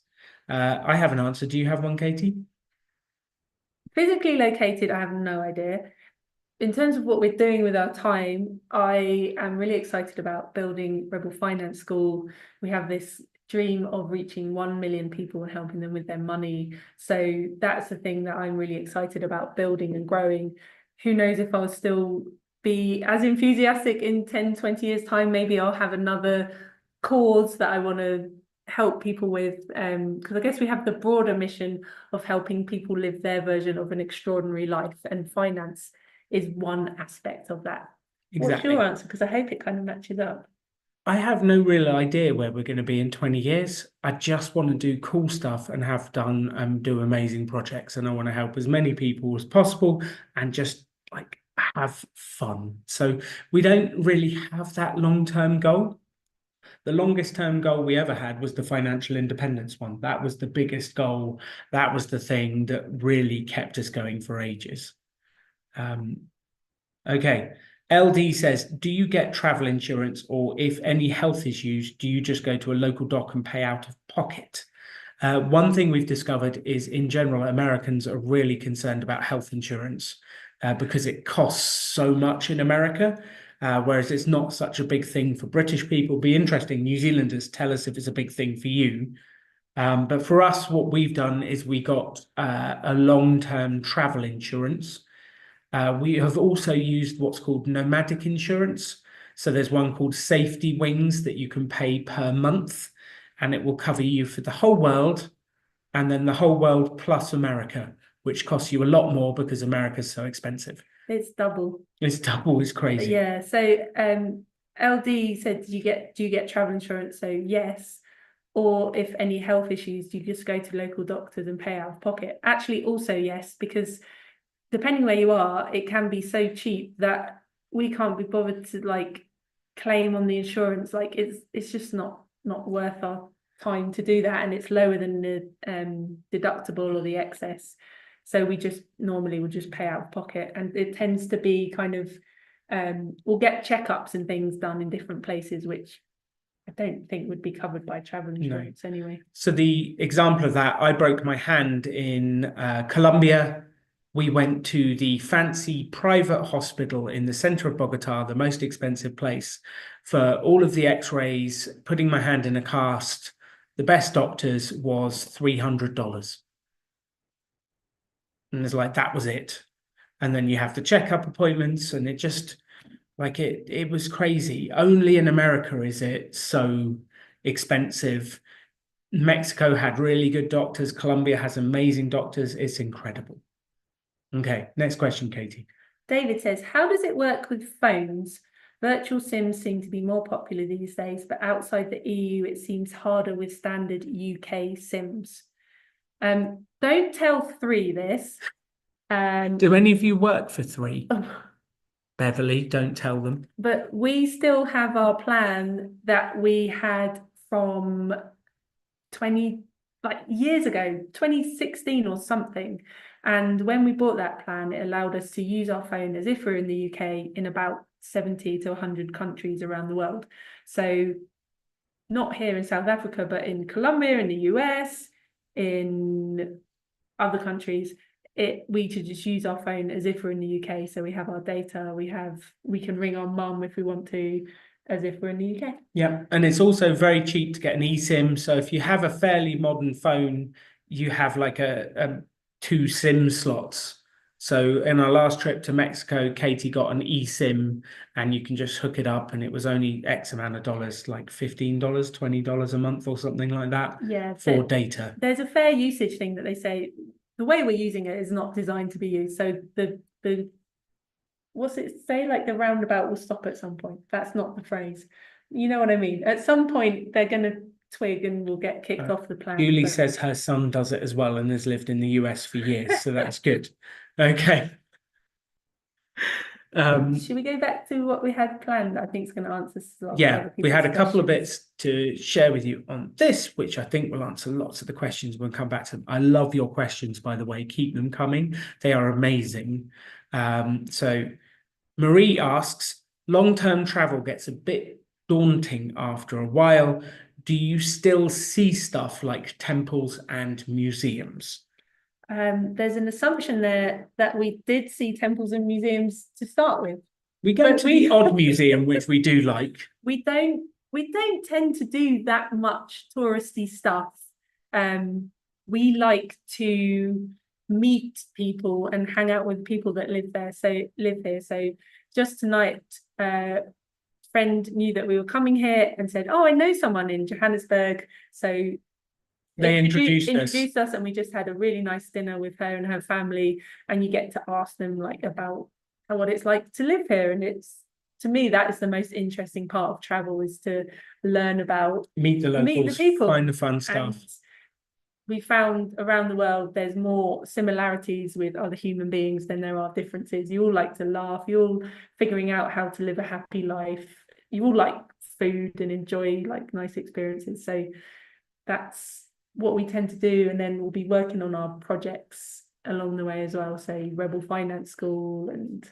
I have an answer. Do you have one, Katie? Physically located, I have no idea. In terms of what we're doing with our time, I am really excited about building Rebel Finance School. We have this dream of reaching 1 million people and helping them with their money. So that's the thing that I'm really excited about building and growing. Who knows if I'll still be as enthusiastic in 10, 20 years time. Maybe I'll have another cause that I want to help people with, because I guess we have the broader mission of helping people live their version of an extraordinary life, and finance is one aspect of that. Exactly. What's your answer? Because I hope it kind of matches up. I have no real idea where we're going to be in 20 years. I just want to do cool stuff and have done and do amazing projects, and I want to help as many people as possible and just like have fun. So we don't really have that long-term goal. The longest term goal we ever had was the financial independence one. That was the biggest goal. That was the thing that really kept us going for ages. Okay. LD says, do you get travel insurance, or if any health issues, do you just go to a local doc and pay out of pocket? One thing we've discovered is, in general, Americans are really concerned about health insurance because it costs so much in America. Whereas it's not such a big thing for British people. Be interesting. New Zealanders, tell us if it's a big thing for you. But for us, what we've done is we got a long-term travel insurance. We have also used what's called nomadic insurance. So there's one called Safety Wings that you can pay per month, and it will cover you for the whole world, and then the whole world plus America, which costs you a lot more because America's so expensive. It's double. It's double, it's crazy. Yeah. So LD said, do you get travel insurance? So yes. Or if any health issues, you just go to local doctors and pay out of pocket. Actually, also yes, because depending where you are, it can be so cheap that we can't be bothered to like claim on the insurance. Like it's just not worth our time to do that, and it's lower than the deductible or the excess. So we just normally would just pay out of pocket, and it tends to be kind of we'll get checkups and things done in different places, which I don't think would be covered by travel insurance anyway. So the example of that, I broke my hand in Colombia. We went to the fancy private hospital in the center of Bogota, the most expensive place, for all of the x-rays, putting my hand in a cast. The best doctors was $300. And it's like, that was it. And then you have the checkup appointments, and it just, like, it was crazy. Only in America is it so expensive. Mexico had really good doctors. Colombia has amazing doctors. It's incredible. Okay, next question, Katie. David says, how does it work with phones? Virtual SIMs seem to be more popular these days, but outside the EU, it seems harder with standard UK SIMs. Don't tell Three this. Do any of you work for Three? Oh. Beverly, don't tell them. But we still have our plan that we had from 20 years ago, 2016 or something. And when we bought that plan, it allowed us to use our phone as if we're in the UK in about 70 to 100 countries around the world. So not here in South Africa, but in Colombia, in the US, in other countries, we should just use our phone as if we're in the UK. So we have our data, we can ring our mum if we want to, as if we're in the UK. Yeah, and it's also very cheap to get an eSIM. So if you have a fairly modern phone, you have like a 2 SIM slots. So in our last trip to Mexico, Katie got an eSIM, and you can just hook it up, and it was only X amount of dollars, like $15, $20 a month or something like that. Yeah, for data. There's a fair usage thing that they say. The way we're using it is not designed to be used. So the what's it say? Like the roundabout will stop at some point. That's not the phrase. You know what I mean? At some point, they're going to twig and will get kicked off the plan. Julie says her son does it as well and has lived in the US for years, so that's good. Okay. Should we go back to what we had planned? I think it's going to answer we had a couple of bits to share with you on this, which I think will answer lots of the questions. We'll come back to them. I love your questions, by the way. Keep them coming. They are amazing. So Marie asks, long-term travel gets a bit daunting after a while. Do you still see stuff like temples and museums? There's an assumption there that we did see temples and museums to start with. We go to the odd museum, which we do like. We don't tend to do that much touristy stuff. We like to meet people and hang out with people that live here. So just tonight, a friend knew that we were coming here and said, "Oh, I know someone in Johannesburg." So they introduced us, and we just had a really nice dinner with her and her family. And you get to ask them like about what it's like to live here, and to me that is the most interesting part of travel, is to learn about, meet the locals, people, find the fun stuff. And we found around the world there's more similarities with other human beings than there are differences. You all like to laugh, you're all figuring out how to live a happy life, you all like food and enjoy like nice experiences. So that's what we tend to do, and then we'll be working on our projects along the way as well, say Rebel Finance School. And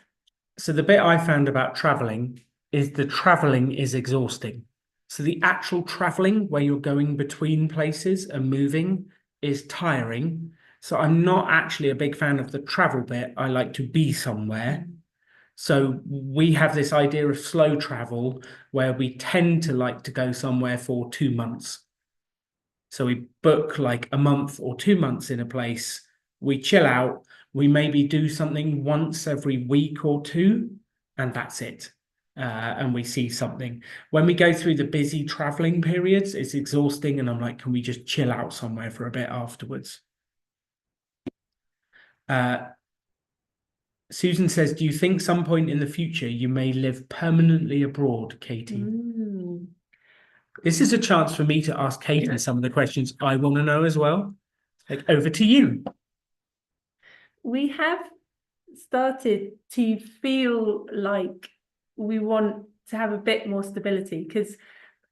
so the bit I found about traveling is the traveling is exhausting. So the actual traveling where you're going between places and moving is tiring. So I'm not actually a big fan of the travel bit. I like to be somewhere. So we have this idea of slow travel where we tend to like to go somewhere for 2 months. So we book like a month or 2 months in a place, we chill out, We maybe do something once every week or two, and that's it. And we see something. When we go through the busy traveling periods, it's exhausting, and I'm like, can we just chill out somewhere for a bit afterwards? Susan says, do you think some point in the future you may live permanently abroad, Katie? This is a chance for me to ask Katie some of the questions I want to know as well. Like, over to you. We have started to feel like we want to have a bit more stability, because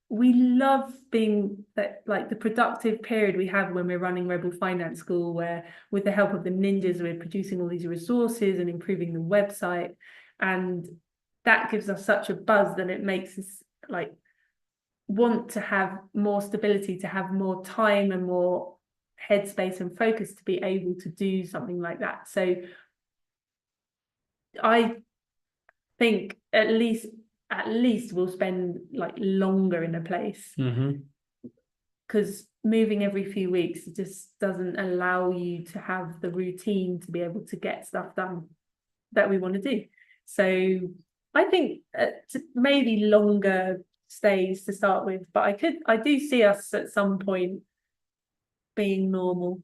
we love being that, like, the productive period we have when we're running Rebel Finance School, where with the help of the ninjas we're producing all these resources and improving the website, and that gives us such a buzz that it makes us like want to have more stability, to have more time and more headspace and focus to be able to do something like that. So I think at least we'll spend like longer in a place, because moving every few weeks just doesn't allow you to have the routine to be able to get stuff done that we want to do. So I think maybe longer stays to start with, but I do see us at some point being normal.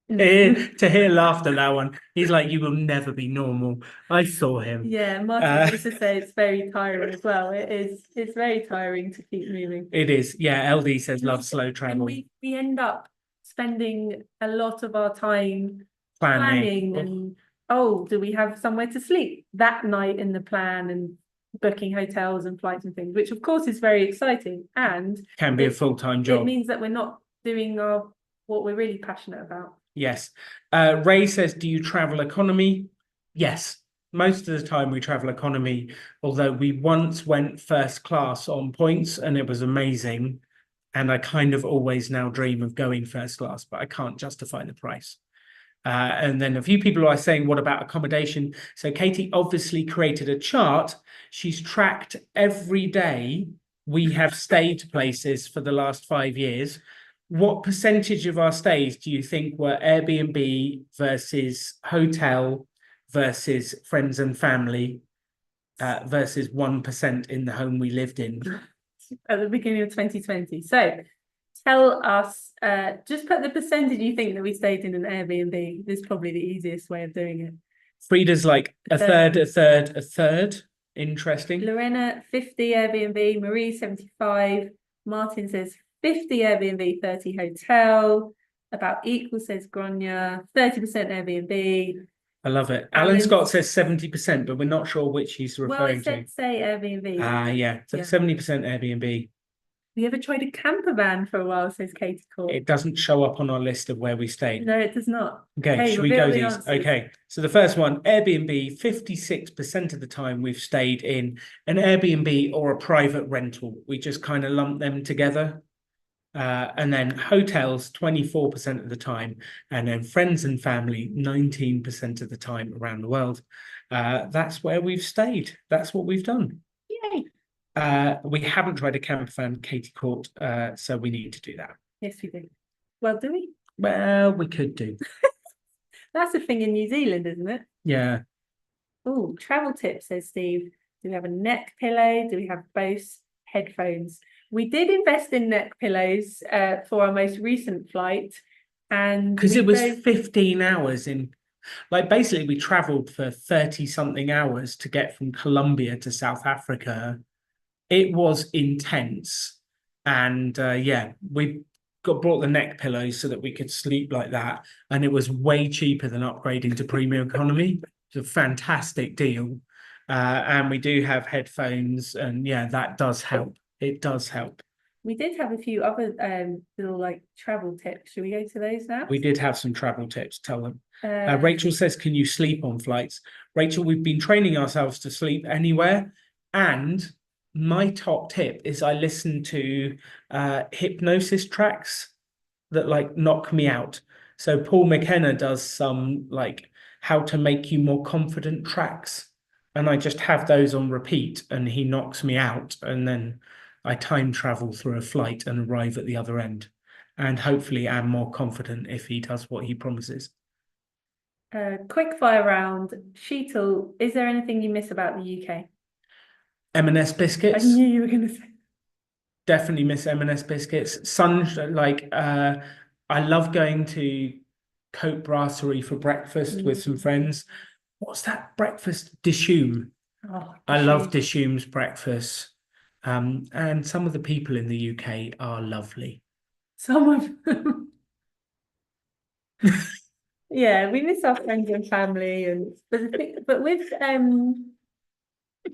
To hear laughter, that one, he's like, you will never be normal. I saw him. Yeah, Martin used to say it's very tiring as well. It's very tiring to keep moving. It is. Yeah, LD says love slow travel. And we end up spending a lot of our time planning and do we have somewhere to sleep that night in the plan, and booking hotels and flights and things, which of course is very exciting and can be a full-time job. It means that we're not doing what we're really passionate about. Yes. Ray says, do you travel economy? Yes. Most of the time we travel economy, although we once went first class on points and it was amazing. And I kind of always now dream of going first class, but I can't justify the price. And then a few people are saying, what about accommodation? So Katie obviously created a chart. She's tracked every day we have stayed places for the last 5 years. What percentage of our stays do you think were Airbnb versus hotel versus friends and family versus 1% in the home we lived in? At the beginning of 2020. So tell us, just put the percentage you think that we stayed in an Airbnb. This is probably the easiest way of doing it. Frida's like a third. Interesting. Lorena, 50 Airbnb. Marie, 75. Martin says 50 Airbnb, 30 hotel. About equal, says Gronya. 30% Airbnb. I love it. Alan Scott says 70%, but we're not sure which he's referring to. Say Airbnb. Yeah. So 70% Airbnb. Have you ever tried a camper van for a while, says Katie Court? It doesn't show up on our list of where we stayed. No, it does not. Okay, should we go these? Answers. Okay, so the first one, Airbnb, 56% of the time we've stayed in an Airbnb or a private rental. We just kind of lump them together. And then hotels, 24% of the time. And then friends and family, 19% of the time around the world. That's where we've stayed. That's what we've done. Yay. We haven't tried a camper van, Katie Court, so we need to do that. Yes, we do. Well, do we? Well, we could do. That's a thing in New Zealand, isn't it? Yeah. Oh, travel tips, says Steve. Do we have a neck pillow? Do we have Bose headphones? We did invest in neck pillows for our most recent flight. And because it was 15 hours in, like, basically we traveled for 30 something hours to get from Colombia to South Africa. It was intense. And yeah, we brought the neck pillows so that we could sleep like that. And it was way cheaper than upgrading to premium economy. It's a fantastic deal. And we do have headphones, and yeah, that does help. It does help. We did have a few other little like travel tips. Should we go to those now? We did have some travel tips. Tell them. Rachel says, can you sleep on flights? Rachel, we've been training ourselves to sleep anywhere. And my top tip is I listen to hypnosis tracks that like knock me out. So Paul McKenna does some like how to make you more confident tracks. And I just have those on repeat and he knocks me out. And then I time travel through a flight and arrive at the other end. And hopefully am more confident if he does what he promises. Quick fire round. Sheetal, is there anything you miss about the UK? M&S I biscuits. knew you were going to say. Definitely miss M&S biscuits. I love going to Coke Brasserie for breakfast with some friends. What's that breakfast? Dishoom. Oh, I love shoes. Dishoom's breakfast. And some of the people in the UK are lovely. Some of them. Yeah, we miss our friends and family, and but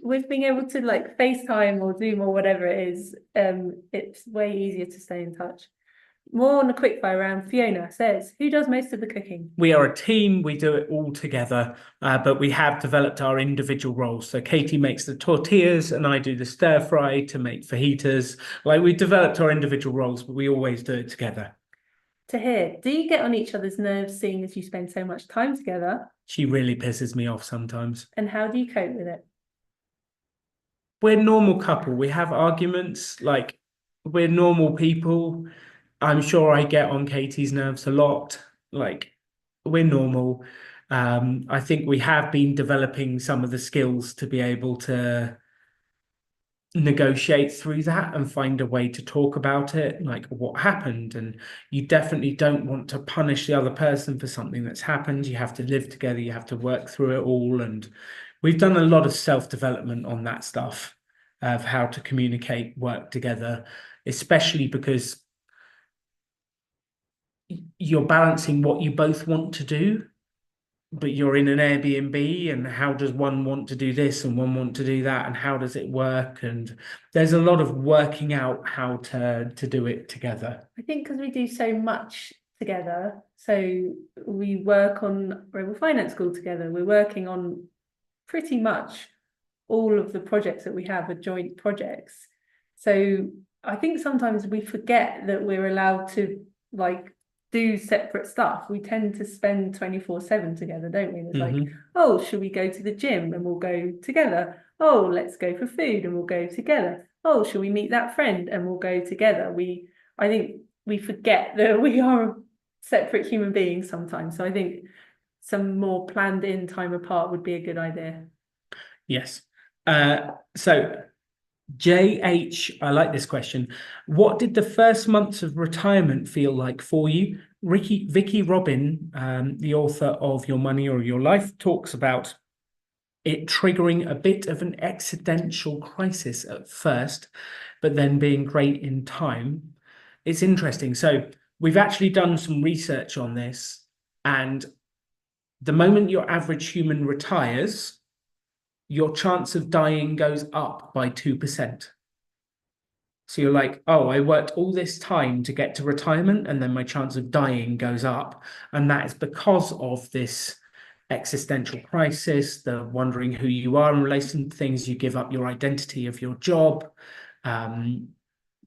with being able to like FaceTime or Zoom or whatever it is, it's way easier to stay in touch. More on a quickfire round. Fiona says, "Who does most of the cooking?" We are a team, we do it all together, but we have developed our individual roles. So Katie makes the tortillas and I do the stir fry to make fajitas. Like we developed our individual roles, but we always do it together. To hear, do you get on each other's nerves seeing as you spend so much time together? She really pisses me off sometimes. And how do you cope with it? We're a normal couple. We have arguments, like we're normal people. I'm sure I get on Katie's nerves a lot. Like we're normal. I think we have been developing some of the skills to be able to negotiate through that and find a way to talk about it, like what happened. And you definitely don't want to punish the other person for something that's happened. You have to live together, you have to work through it all. And we've done a lot of self-development on that stuff of how to communicate, work together, especially because you're balancing what you both want to do, but you're in an Airbnb, and how does one want to do this and one want to do that, and how does it work? And there's a lot of working out how to do it together. I think because we do so much together, so we work on Rebel Finance School together. We're working on pretty much all of the projects that we have are joint projects. So I think sometimes we forget that we're allowed to like do separate stuff. We tend to spend 24/7 together, don't we? It's like, oh, should we go to the gym and we'll go together? Oh, let's go for food and we'll go together. Oh, shall we meet that friend and we'll go together? I think we forget that we are separate human beings sometimes. So I think some more planned in time apart would be a good idea. Yes. So JH, I like this question. What did the first months of retirement feel like for you? Vicky Robin, the author of Your Money or Your Life, talks about it triggering a bit of an existential crisis at first, but then being great in time. It's interesting. So we've actually done some research on this, and the moment your average human retires, your chance of dying goes up by 2%. So you're like, oh, I worked all this time to get to retirement, and then my chance of dying goes up. And that is because of this existential crisis, the wondering who you are in relation to things. You give up your identity of your job.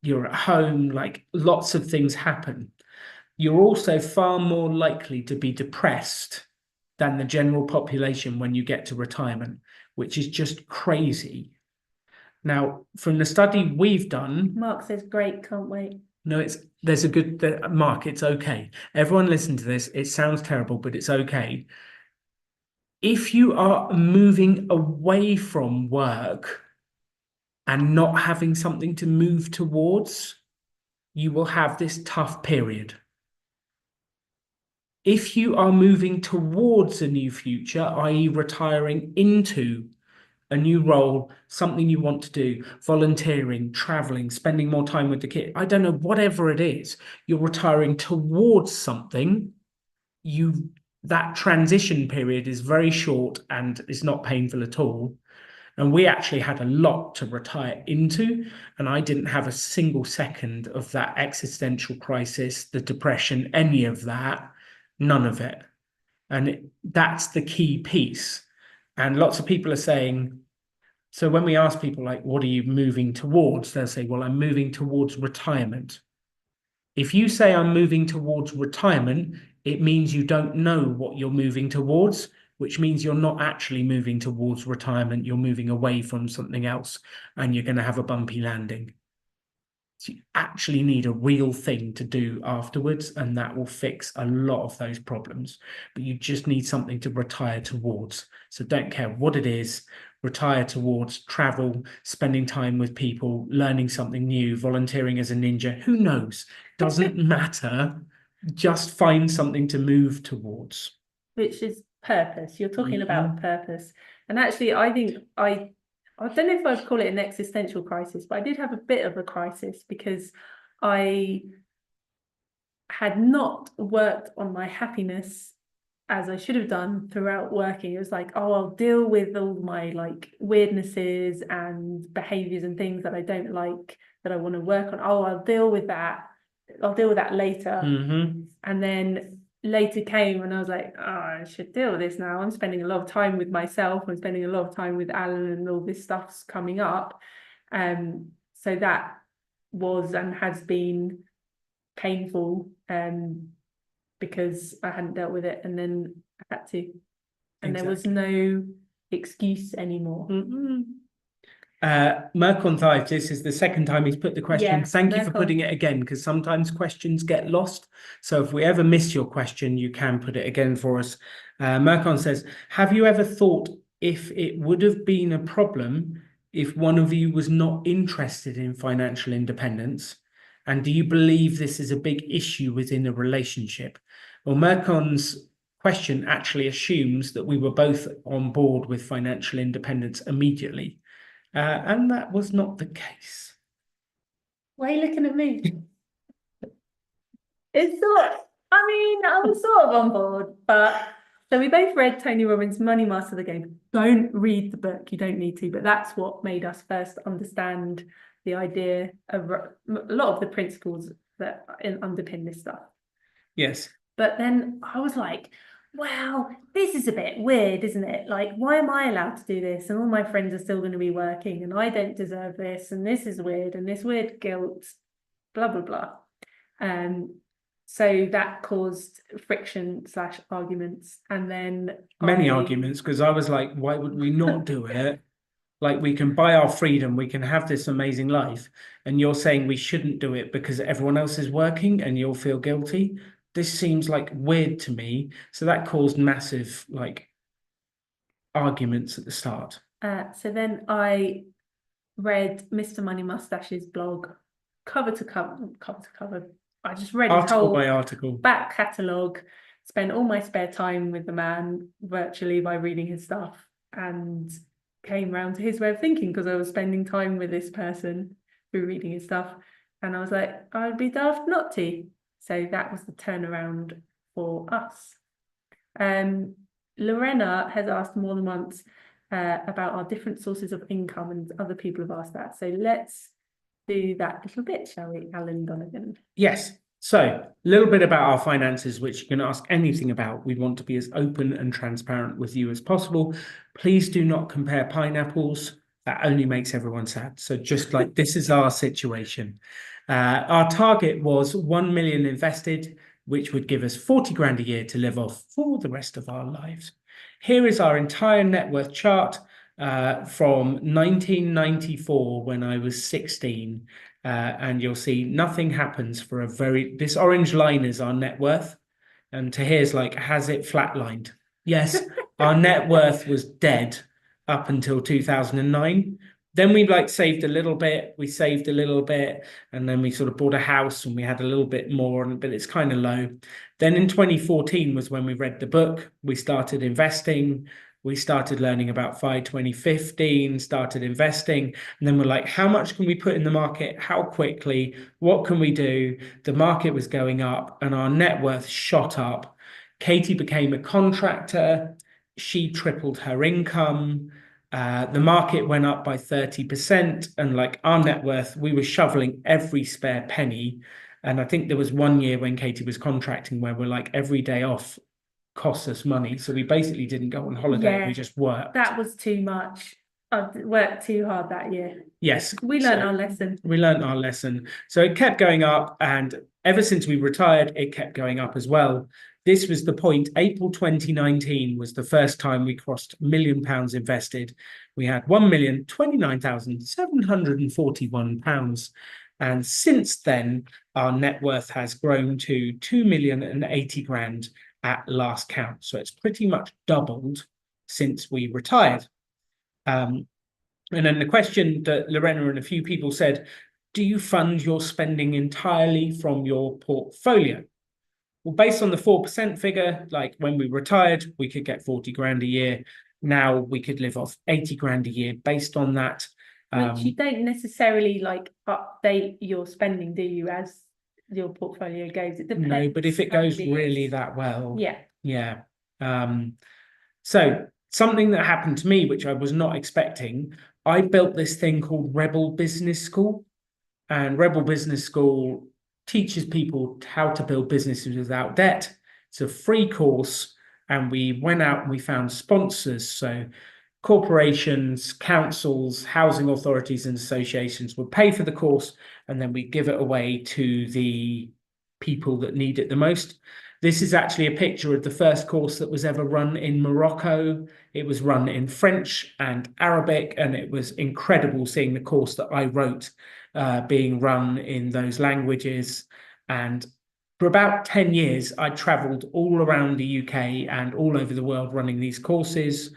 You're at home, like lots of things happen. You're also far more likely to be depressed than the general population when you get to retirement, which is just crazy. Now, from the study we've done, Mark says, great, can't wait. no, there's a good Mark, it's okay. Everyone listen to this. It sounds terrible, but it's okay. If you are moving away from work and not having something to move towards, you will have this tough period. If you are moving towards a new future, i.e., retiring into a new role, something you want to do, volunteering, traveling, spending more time with the kid, I don't know, whatever it is, you're retiring towards something, that transition period is very short and it's not painful at all. And we actually had a lot to retire into, and I didn't have a single second of that existential crisis, the depression, any of that, none of it. And that's the key piece. And lots of people are saying, so when we ask people like, what are you moving towards? They'll say, well, I'm moving towards retirement. If you say I'm moving towards retirement, it means you don't know what you're moving towards, which means you're not actually moving towards retirement. You're moving away from something else, and you're going to have a bumpy landing. So you actually need a real thing to do afterwards, and that will fix a lot of those problems. But you just need something to retire towards. So don't care what it is, retire towards travel, spending time with people, learning something new, volunteering as a ninja. Who knows? Doesn't matter. Just find something to move towards. Which is purpose. You're talking about Mhm. purpose. And actually, I think I don't know if I'd call it an existential crisis, but I did have a bit of a crisis because I had not worked on my happiness as I should have done throughout working. It was like, oh, I'll deal with all my like weirdnesses and behaviors and things that I don't like that I want to work on. Oh, I'll deal with that. I'll deal with that later. Mhm. And then later came and I was like, oh, I should deal with this now. I'm spending a lot of time with myself. I'm spending a lot of time with Alan and all this stuff's coming up. So that was and has been painful because I hadn't dealt with it and then I had to. And there was no excuse anymore. Mercon Thive, this is the second time he's put the question. Yes, Thank you for Mercon. putting it again, because sometimes questions get lost. So if we ever miss your question, you can put it again for us. Mercon says, have you ever thought if it would have been a problem if one of you was not interested in financial independence? And do you believe this is a big issue within a relationship? Well, Mercon's question actually assumes that we were both on board with financial independence immediately. And that was not the case. Why are you looking at me? It's sort I mean, I was sort of on board, but so we both read Tony Robbins' Money Master the Game. Don't read the book, you don't need to, but that's what made us first understand the idea of a lot of the principles that underpin this stuff. Yes. But then I was like, wow, this is a bit weird, isn't it? Like, why am I allowed to do this? And all my friends are still going to be working and I don't deserve this. And this is weird and this weird guilt, blah, blah, blah. So that caused friction / arguments. And then Many arguments, because I was like, why would we not do it? Like, we can buy our freedom, we can have this amazing life. And you're saying we shouldn't do it because everyone else is working and you'll feel guilty. This seems like weird to me. So that caused massive like arguments at the start. So then I read Mr. Money Mustache's blog cover to cover. I just read his Article whole by article. back catalogue, spent all my spare time with the man virtually by reading his stuff, and came round to his way of thinking because I was spending time with this person through reading his stuff. And I was like, I'd be daft not to. So that was the turnaround for us. Lorena has asked more than once about our different sources of income, and other people have asked that. So let's do that little bit, shall we, Alan Donegan? Yes. So a little bit about our finances, which you can ask anything about. We want to be as open and transparent with you as possible. Please do not compare pineapples. That only makes everyone sad. So just like this is our situation. Our target was 1 million invested, which would give us 40 grand a year to live off for the rest of our lives. Here is our entire net worth chart from 1994 when I was 16. And you'll see nothing happens for this orange line is our net worth. And Tahir's like, has it flatlined? Yes, our net worth was dead up until 2009. Then we like saved a little bit, and then we sort of bought a house and we had a little bit more, but it's kind of low. Then in 2014 was when we read the book, we started investing, we started learning about FI 2015, started investing, and then we're like, how much can we put in the market? How quickly? What can we do? The market was going up and our net worth shot up. Katie became a contractor. She tripled her income. The market went up by 30%, and like our net worth, we were shoveling every spare penny. And I think there was one year when Katie was contracting where we're like, every day off costs us money. So we basically didn't go on holiday. Yeah, we just worked. That was too much. I worked too hard that year. Yes. We learned our lesson. We learned our lesson. So it kept going up. And ever since we retired, it kept going up as well. This was the point. April 2019 was the first time we crossed £1 million invested. We had £1,029,741. And since then, our net worth has grown to 2,080,000 at last count. So it's pretty much doubled since we retired. And then the question that Lorena and a few people said, do you fund your spending entirely from your portfolio? Well, based on the 4% figure, like when we retired, we could get 40 grand a year. Now we could live off 80 grand a year based on that. Which you don't necessarily like update your spending, do you, as your portfolio goes? It depends. No, but if it goes really that well, yeah. So something that happened to me, which I was not expecting, I built this thing called Rebel Business School. And Rebel Business School teaches people how to build businesses without debt. It's a free course. And we went out and we found sponsors. So corporations, councils, housing authorities, and associations would pay for the course, and then we give it away to the people that need it the most. This is actually a picture of the first course that was ever run in Morocco. It was run in French and Arabic, and it was incredible seeing the course that I wrote being run in those languages. And for about 10 years, I traveled all around the UK and all over the world running these courses.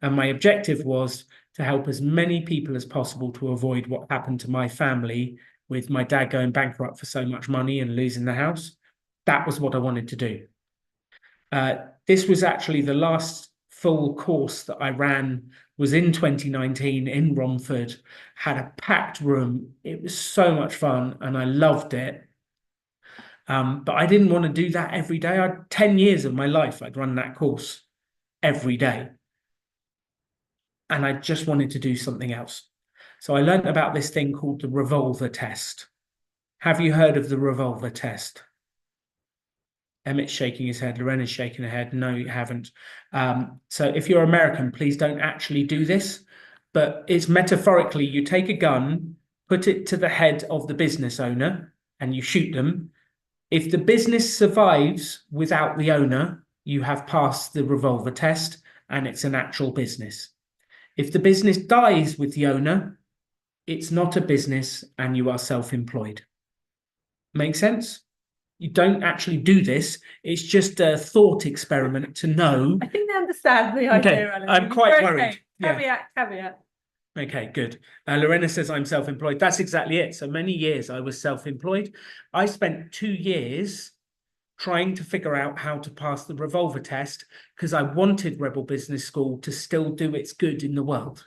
And my objective was to help as many people as possible to avoid what happened to my family with my dad going bankrupt for so much money and losing the house. That was what I wanted to do. This was actually the last full course that I ran, was in 2019 in Romford, had a packed room. It was so much fun and I loved it. But I didn't want to do that every day. 10 years of my life, I'd run that course every day. And I just wanted to do something else. So I learned about this thing called the revolver test. Have you heard of the revolver test? Emmett's shaking his head. Lorena's shaking her head. No, you haven't. So if you're American, please don't actually do this. But it's metaphorically, you take a gun, put it to the head of the business owner, and you shoot them. If the business survives without the owner, you have passed the revolver test, and it's an actual business. If the business dies with the owner, it's not a business and you are self-employed. Make sense? You don't actually do this. It's just a thought experiment to know. I think they understand the idea, Alan. I'm quite worried. Caveat. Okay, good. Lorena says I'm self-employed. That's exactly it. So many years I was self-employed. I spent 2 years trying to figure out how to pass the revolver test because I wanted Rebel Business School to still do its good in the world.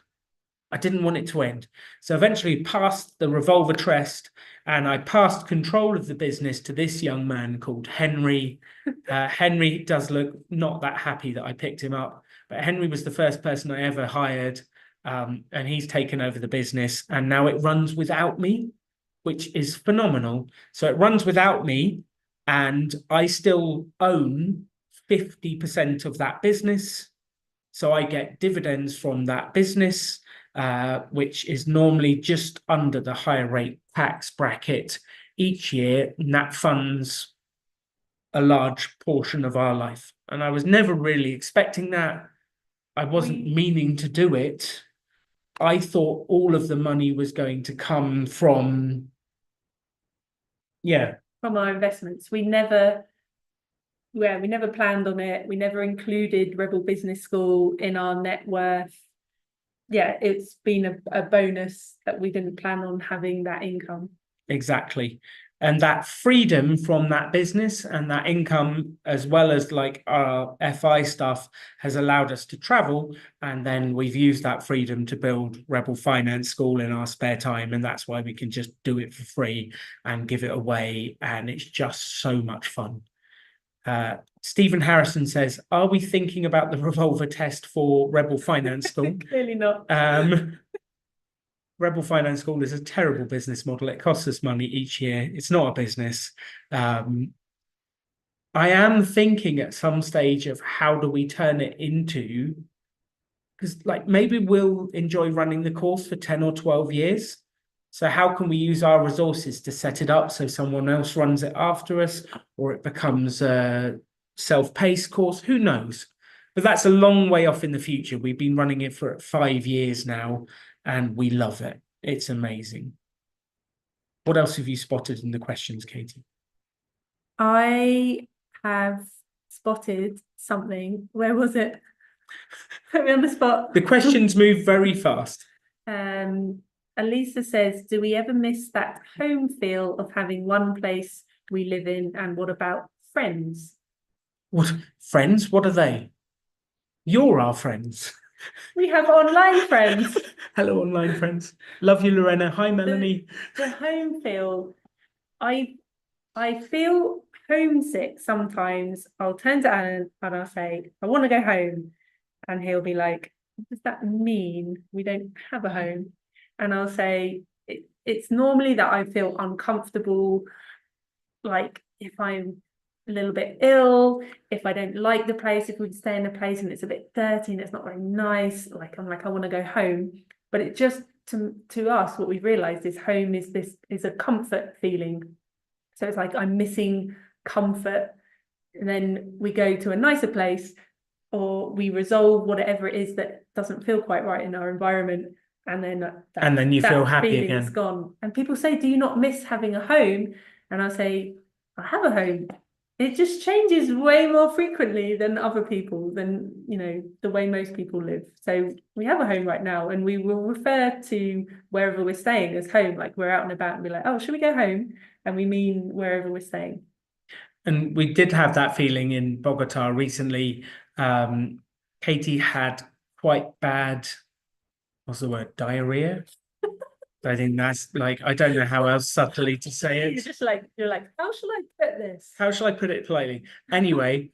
I didn't want it to end. So eventually passed the revolver test and I passed control of the business to this young man called Henry. Henry does look not that happy that I picked him up, but Henry was the first person I ever hired, and he's taken over the business and now it runs without me, which is phenomenal. So it runs without me and I still own 50% of that business. So I get dividends from that business, which is normally just under the higher rate tax bracket each year, and that funds a large portion of our life. And I was never really expecting that. I wasn't meaning to do it. I thought all of the money was going to come from our investments. We never planned on it. We never included Rebel Business School in our net worth. It's been a bonus that we didn't plan on having that income. Exactly. And that freedom from that business and that income, as well as like our FI stuff, has allowed us to travel. And then we've used that freedom to build Rebel Finance School in our spare time. And that's why we can just do it for free and give it away. And it's just so much fun. Stephen Harrison says, are we thinking about the revolver test for Rebel Finance School? Clearly not. Rebel Finance School is a terrible business model. It costs us money each year. It's not a business. I am thinking at some stage of how do we turn it into, because like maybe we'll enjoy running the course for 10 or 12 years. So how can we use our resources to set it up so someone else runs it after us, or it becomes a self-paced course? Who knows? But that's a long way off in the future. We've been running it for 5 years now, and we love it. It's amazing. What else have you spotted in the questions, Katie? I have spotted something. Where was it? Put me on the spot. The questions move very fast. Elisa says, do we ever miss that home feel of having one place we live in? And what about friends? What friends? What are they? You're our friends. We have online friends. Hello, online friends. Love you, Lorena. Hi, Melanie. The home feel. I feel homesick sometimes. I'll turn to Alan and I'll say, I want to go home. And he'll be like, what does that mean? We don't have a home. And I'll say, it's normally that I feel uncomfortable, like if I'm a little bit ill, if I don't like the place, if we stay in a place and it's a bit dirty and it's not very nice, like I'm like, I want to go home. But it just to us, what we've realized is home is a comfort feeling. So it's like I'm missing comfort. And then we go to a nicer place, or we resolve whatever it is that doesn't feel quite right in our environment. And then you feel happy feeling's again. gone. And people say, do you not miss having a home? And I say, I have a home. It just changes way more frequently than other people, than, you know, the way most people live. So we have a home right now, and we will refer to wherever we're staying as home. Like we're out and about and be like, oh, should we go home? And we mean wherever we're staying. And we did have that feeling in Bogota recently. Katie had quite bad, what's the word, diarrhea? I think that's like, I don't know how else subtly to say it. You're like, how shall I put this? How shall I put it politely? Anyway,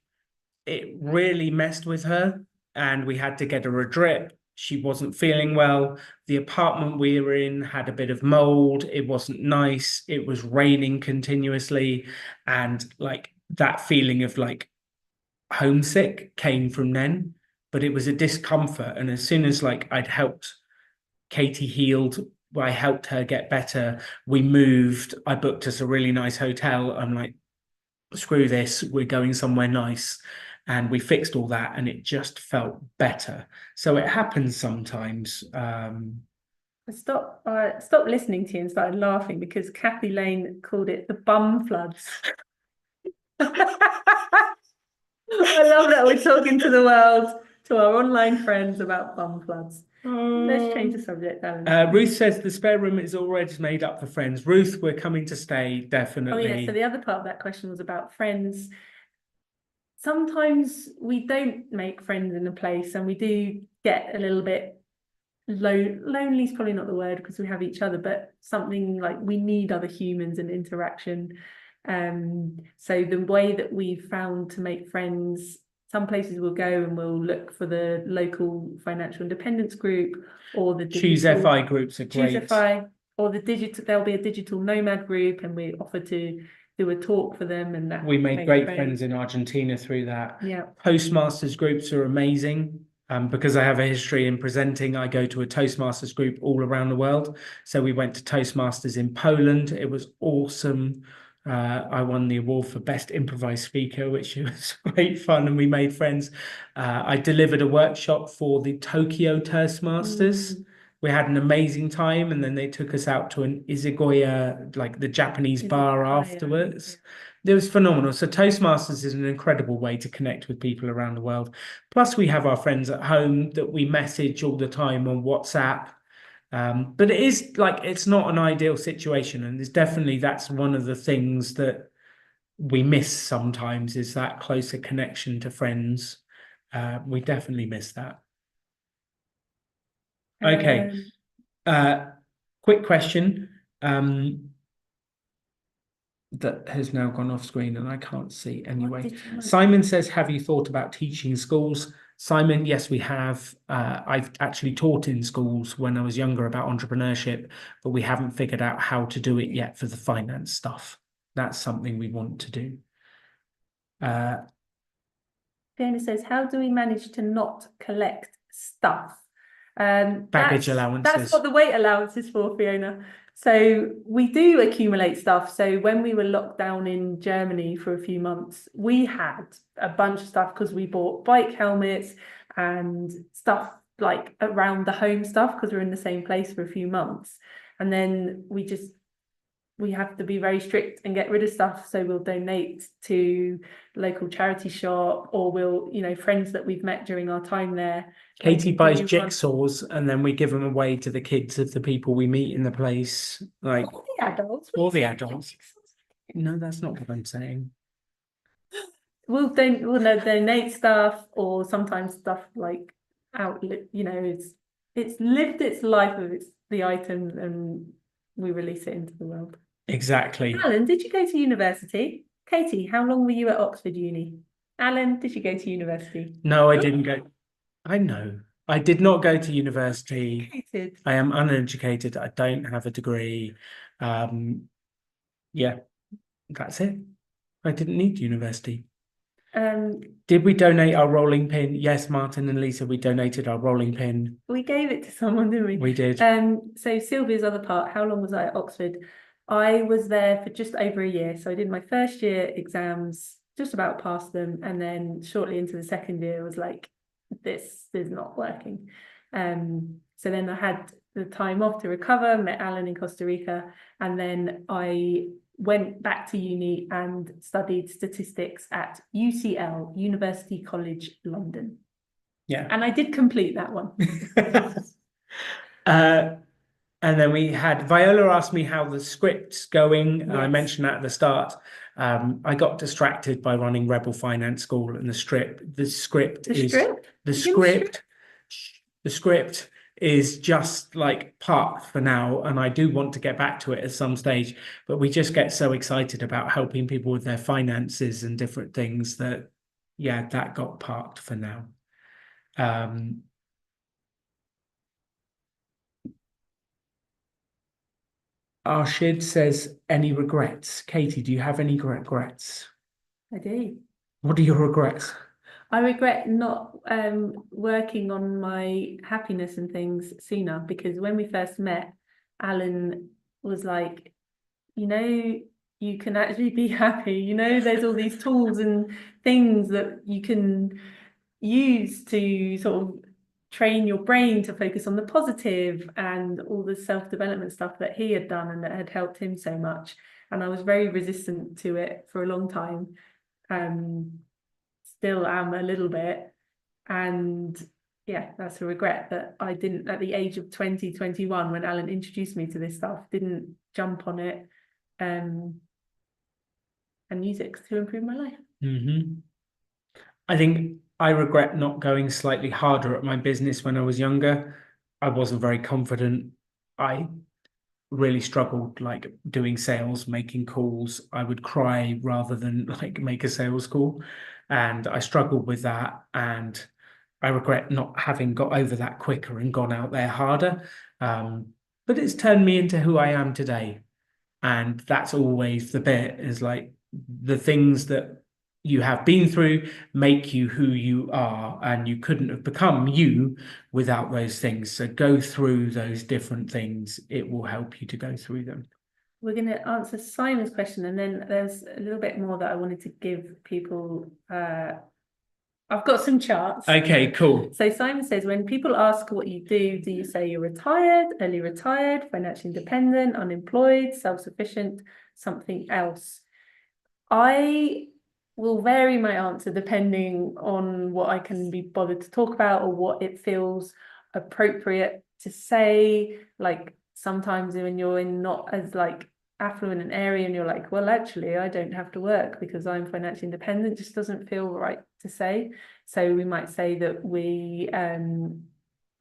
it really messed with her, and we had to get her a drip. She wasn't feeling well. The apartment we were in had a bit of mold. It wasn't nice. It was raining continuously. And like that feeling of like homesick came from then, but it was a discomfort. And as soon as like I'd helped Katie healed, I helped her get better. We moved. I booked us a really nice hotel. I'm like, screw this, we're going somewhere nice. And we fixed all that, and it just felt better. So it happens sometimes. I stopped listening to you and started laughing because Kathy Lane called it the bum floods. I love that we're talking to the world, to our online friends about bum floods. Let's change the subject, Alan. Ruth says the spare room is already made up for friends. Ruth, we're coming to stay, definitely. Oh yeah, so the other part of that question was about friends. Sometimes we don't make friends in a place, and we do get a little bit lonely is probably not the word because we have each other, but something like we need other humans and interaction. So the way that we've found to make friends, some places we'll go and we'll look for the local financial independence group, or the Choose FI groups are great. Choose FI, or the digital, there'll be a digital nomad group, and we offer to do a talk for them, and that we made great friends in Argentina through that. Yeah. Toastmasters groups are amazing. Because I have a history in presenting, I go to a Toastmasters group all around the world. So we went to Toastmasters in Poland. It was awesome. I won the award for Best Improvised Speaker, which was great fun, and we made friends. I delivered a workshop for the Tokyo Toastmasters. We had an amazing time, and then they took us out to an izakaya, like the Japanese bar afterwards. It was phenomenal. So Toastmasters is an incredible way to connect with people around the world. Plus, we have our friends at home that we message all the time on WhatsApp. But it is like, it's not an ideal situation. And it's definitely, that's one of the things that we miss sometimes, is that closer connection to friends. We definitely miss that. Okay. Quick question. That has now gone off screen and I can't see anyway. Simon says, have you thought about teaching schools? Simon, yes, we have. I've actually taught in schools when I was younger about entrepreneurship, but we haven't figured out how to do it yet for the finance stuff. That's something we want to do. Fiona says, how do we manage to not collect stuff? Baggage allowances. That's what the weight allowance is for, Fiona. So we do accumulate stuff. So when we were locked down in Germany for a few months, we had a bunch of stuff because we bought bike helmets and stuff like around the home stuff because we're in the same place for a few months. And then we just we have to be very strict and get rid of stuff. So we'll donate to local charity shop, or we'll, friends that we've met during our time there. Katie buys jigsaws and then we give them away to the kids of the people we meet in the place. Like all the adults. All the adults. No, that's not what I'm saying. We'll donate stuff, or sometimes stuff like outlet, it's lived its life of the items, and we release it into the world. Exactly. Alan, did you go to university? Katie, how long were you at Oxford Uni? Alan, did you go to university? No, I didn't go. I know. I did not go to university. Uneducated. I am uneducated. I don't have a degree. Yeah, that's it. I didn't need university. Did we donate our rolling pin? Yes, Martin and Lisa, we donated our rolling pin. We gave it to someone, didn't we? We did. So Sylvia's other part, how long was I at Oxford? I was there for just over a year. So I did my first year exams, just about passed them, and then shortly into the second year was like, this is not working. So then I had the time off to recover, met Alan in Costa Rica, and then I went back to uni and studied statistics at UCL, University College London. Yeah. And I did complete that one. And then we had Viola asked me how the script's going. Yes. I mentioned that at the start. I got distracted by running Rebel Finance School, and the script is just like parked for now, and I do want to get back to it at some stage, but we just get so excited about helping people with their finances and different things that, yeah, that got parked for now. Arshid says, any regrets? Katie, do you have any regrets? I do. What are your regrets? I regret not working on my happiness and things sooner, because when we first met, Alan was like, you can actually be happy. There's all these tools and things that you can use to sort of train your brain to focus on the positive, and all the self-development stuff that he had done and that had helped him so much. And I was very resistant to it for a long time. Still am a little bit. And yeah, that's a regret that I didn't, at the age of 20, 21, when Alan introduced me to this stuff, didn't jump on it and use it to improve my life. Mm-hmm. I think I regret not going slightly harder at my business when I was younger. I wasn't very confident. I really struggled like doing sales, making calls. I would cry rather than like make a sales call. And I struggled with that. And I regret not having got over that quicker and gone out there harder. But it's turned me into who I am today. And that's always the bit, is like the things that you have been through make you who you are, and you couldn't have become you without those things. So go through those different things. It will help you to go through them. We're going to answer Simon's question, and then there's a little bit more that I wanted to give people. I've got some charts. Okay, cool. So Simon says, when people ask what you do you say you're retired, early retired, financially independent, unemployed, self-sufficient, something else? I will vary my answer depending on what I can be bothered to talk about, or what it feels appropriate to say. Like sometimes when you're in not as like affluent an area and you're like, well, actually I don't have to work because I'm financially independent, just doesn't feel right to say. So we might say that we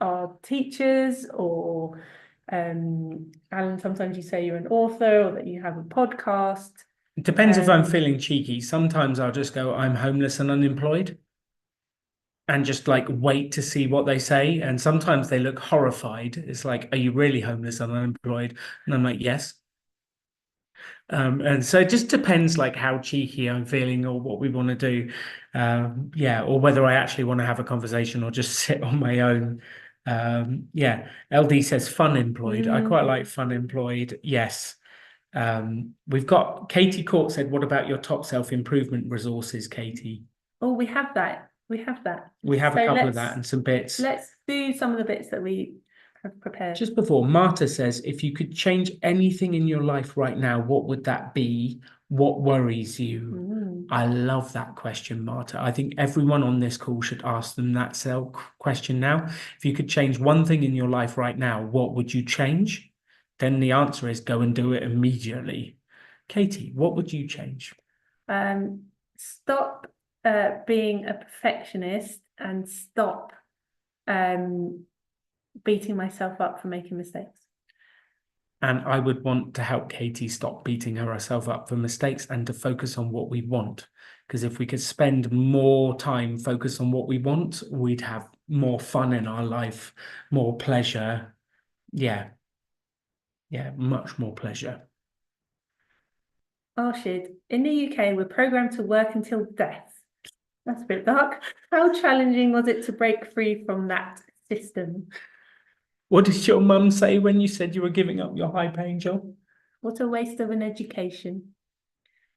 are teachers, or Alan, sometimes you say you're an author, or that you have a podcast. It depends if I'm feeling cheeky. Sometimes I'll just go, I'm homeless and unemployed, and just like wait to see what they say. And sometimes they look horrified. It's like, are you really homeless and unemployed? And I'm like, yes. And so it just depends like how cheeky I'm feeling, or what we want to do. Yeah, or whether I actually want to have a conversation or just sit on my own. Yeah, LD says fun employed. I quite like fun employed. Yes. We've got Katie Court said, what about your top self-improvement resources, Katie? Oh, we have that. We have a couple of that and some bits. Let's do some of the bits that we have prepared. Just before, Marta says, if you could change anything in your life right now, what would that be? What worries you? I love that question, Marta. I think everyone on this call should ask them that question now. If you could change one thing in your life right now, what would you change? Then the answer is go and do it immediately. Katie, what would you change? Stop being a perfectionist and stop beating myself up for making mistakes. And I would want to help Katie stop beating herself up for mistakes and to focus on what we want. Because if we could spend more time focused on what we want, we'd have more fun in our life, more pleasure. Yeah. Yeah, much more pleasure. Arshid, in the UK, we're programmed to work until death. That's a bit dark. How challenging was it to break free from that system? What did your mum say when you said you were giving up your high-paying job? What a waste of an education.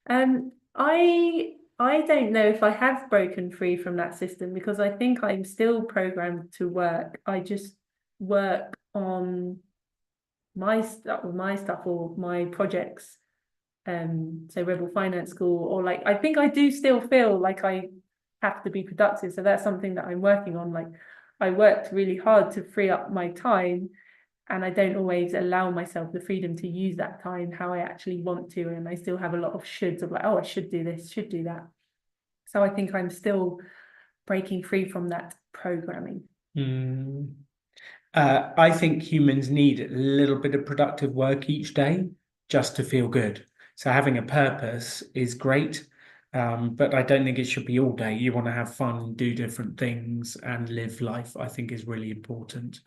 I don't know if I have broken free from that system because I think I'm still programmed to work. I just work on my stuff or my projects. So Rebel Finance School, or like I think I do still feel like I have to be productive. So that's something that I'm working on. Like I worked really hard to free up my time, and I don't always allow myself the freedom to use that time how I actually want to. And I still have a lot of shoulds of like, oh, I should do this, should do that. So I think I'm still breaking free from that programming. I think humans need a little bit of productive work each day just to feel good. So having a purpose is great, but I don't think it should be all day. You want to have fun, do different things, and live life, I think is really important.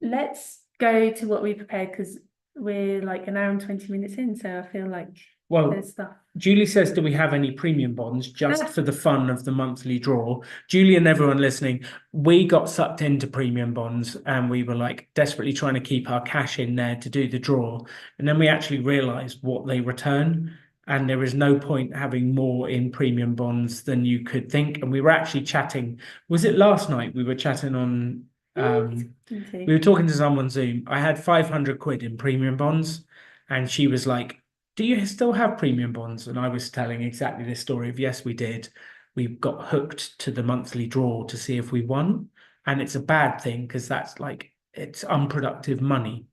Let's go to what we prepared because we're like an hour and 20 minutes in, so I feel like there's stuff. Julie says, do we have any premium bonds just for the fun of the monthly draw? Julie and everyone listening, we got sucked into premium bonds and we were like desperately trying to keep our cash in there to do the draw. And then we actually realized what they return. And there is no point having more in premium bonds than you could think. And we were actually chatting, was it last night? We were chatting on, we were talking to someone on Zoom. I had 500 quid in premium bonds and she was like, do you still have premium bonds? And I was telling exactly this story of, yes, we did. We got hooked to the monthly draw to see if we won. And it's a bad thing because that's like, it's unproductive money.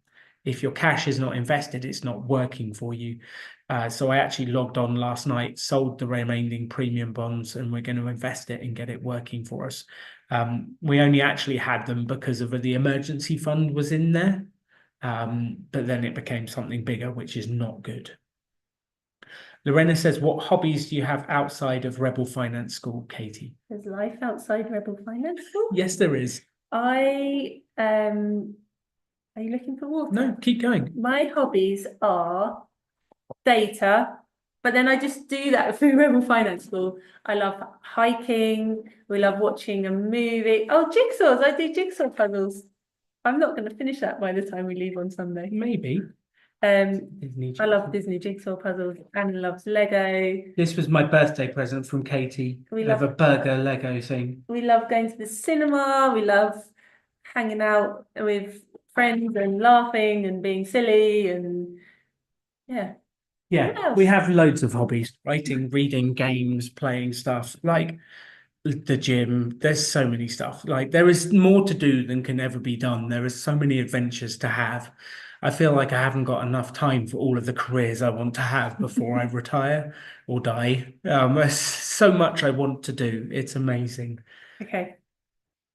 If your cash is not invested, it's not working for you. So I actually logged on last night, sold the remaining premium bonds, and we're going to invest it and get it working for us. We only actually had them because of the emergency fund was in there. But then it became something bigger, which is not good. Lorena says, what hobbies do you have outside of Rebel Finance School, Katie? There's life outside Rebel Finance School? Yes, there is. Are you looking for water? No, keep going. My hobbies are data, but then I just do that through Rebel Finance School. I love hiking. We love watching a movie. Oh, jigsaws. I do jigsaw puzzles. I'm not going to finish that by the time we leave on Sunday. Maybe. I love Disney jigsaw puzzles. Anna loves Lego. This was my birthday present from Katie. We have a burger Lego thing. We love going to the cinema. We love hanging out with friends and laughing and being silly and yeah. Yeah, we have loads of hobbies, writing, reading, games, playing stuff, like the gym. There's so many stuff. Like there is more to do than can ever be done. There is so many adventures to have. I feel like I haven't got enough time for all of the careers I want to have before I retire or die. There's so much I want to do. It's amazing. Okay.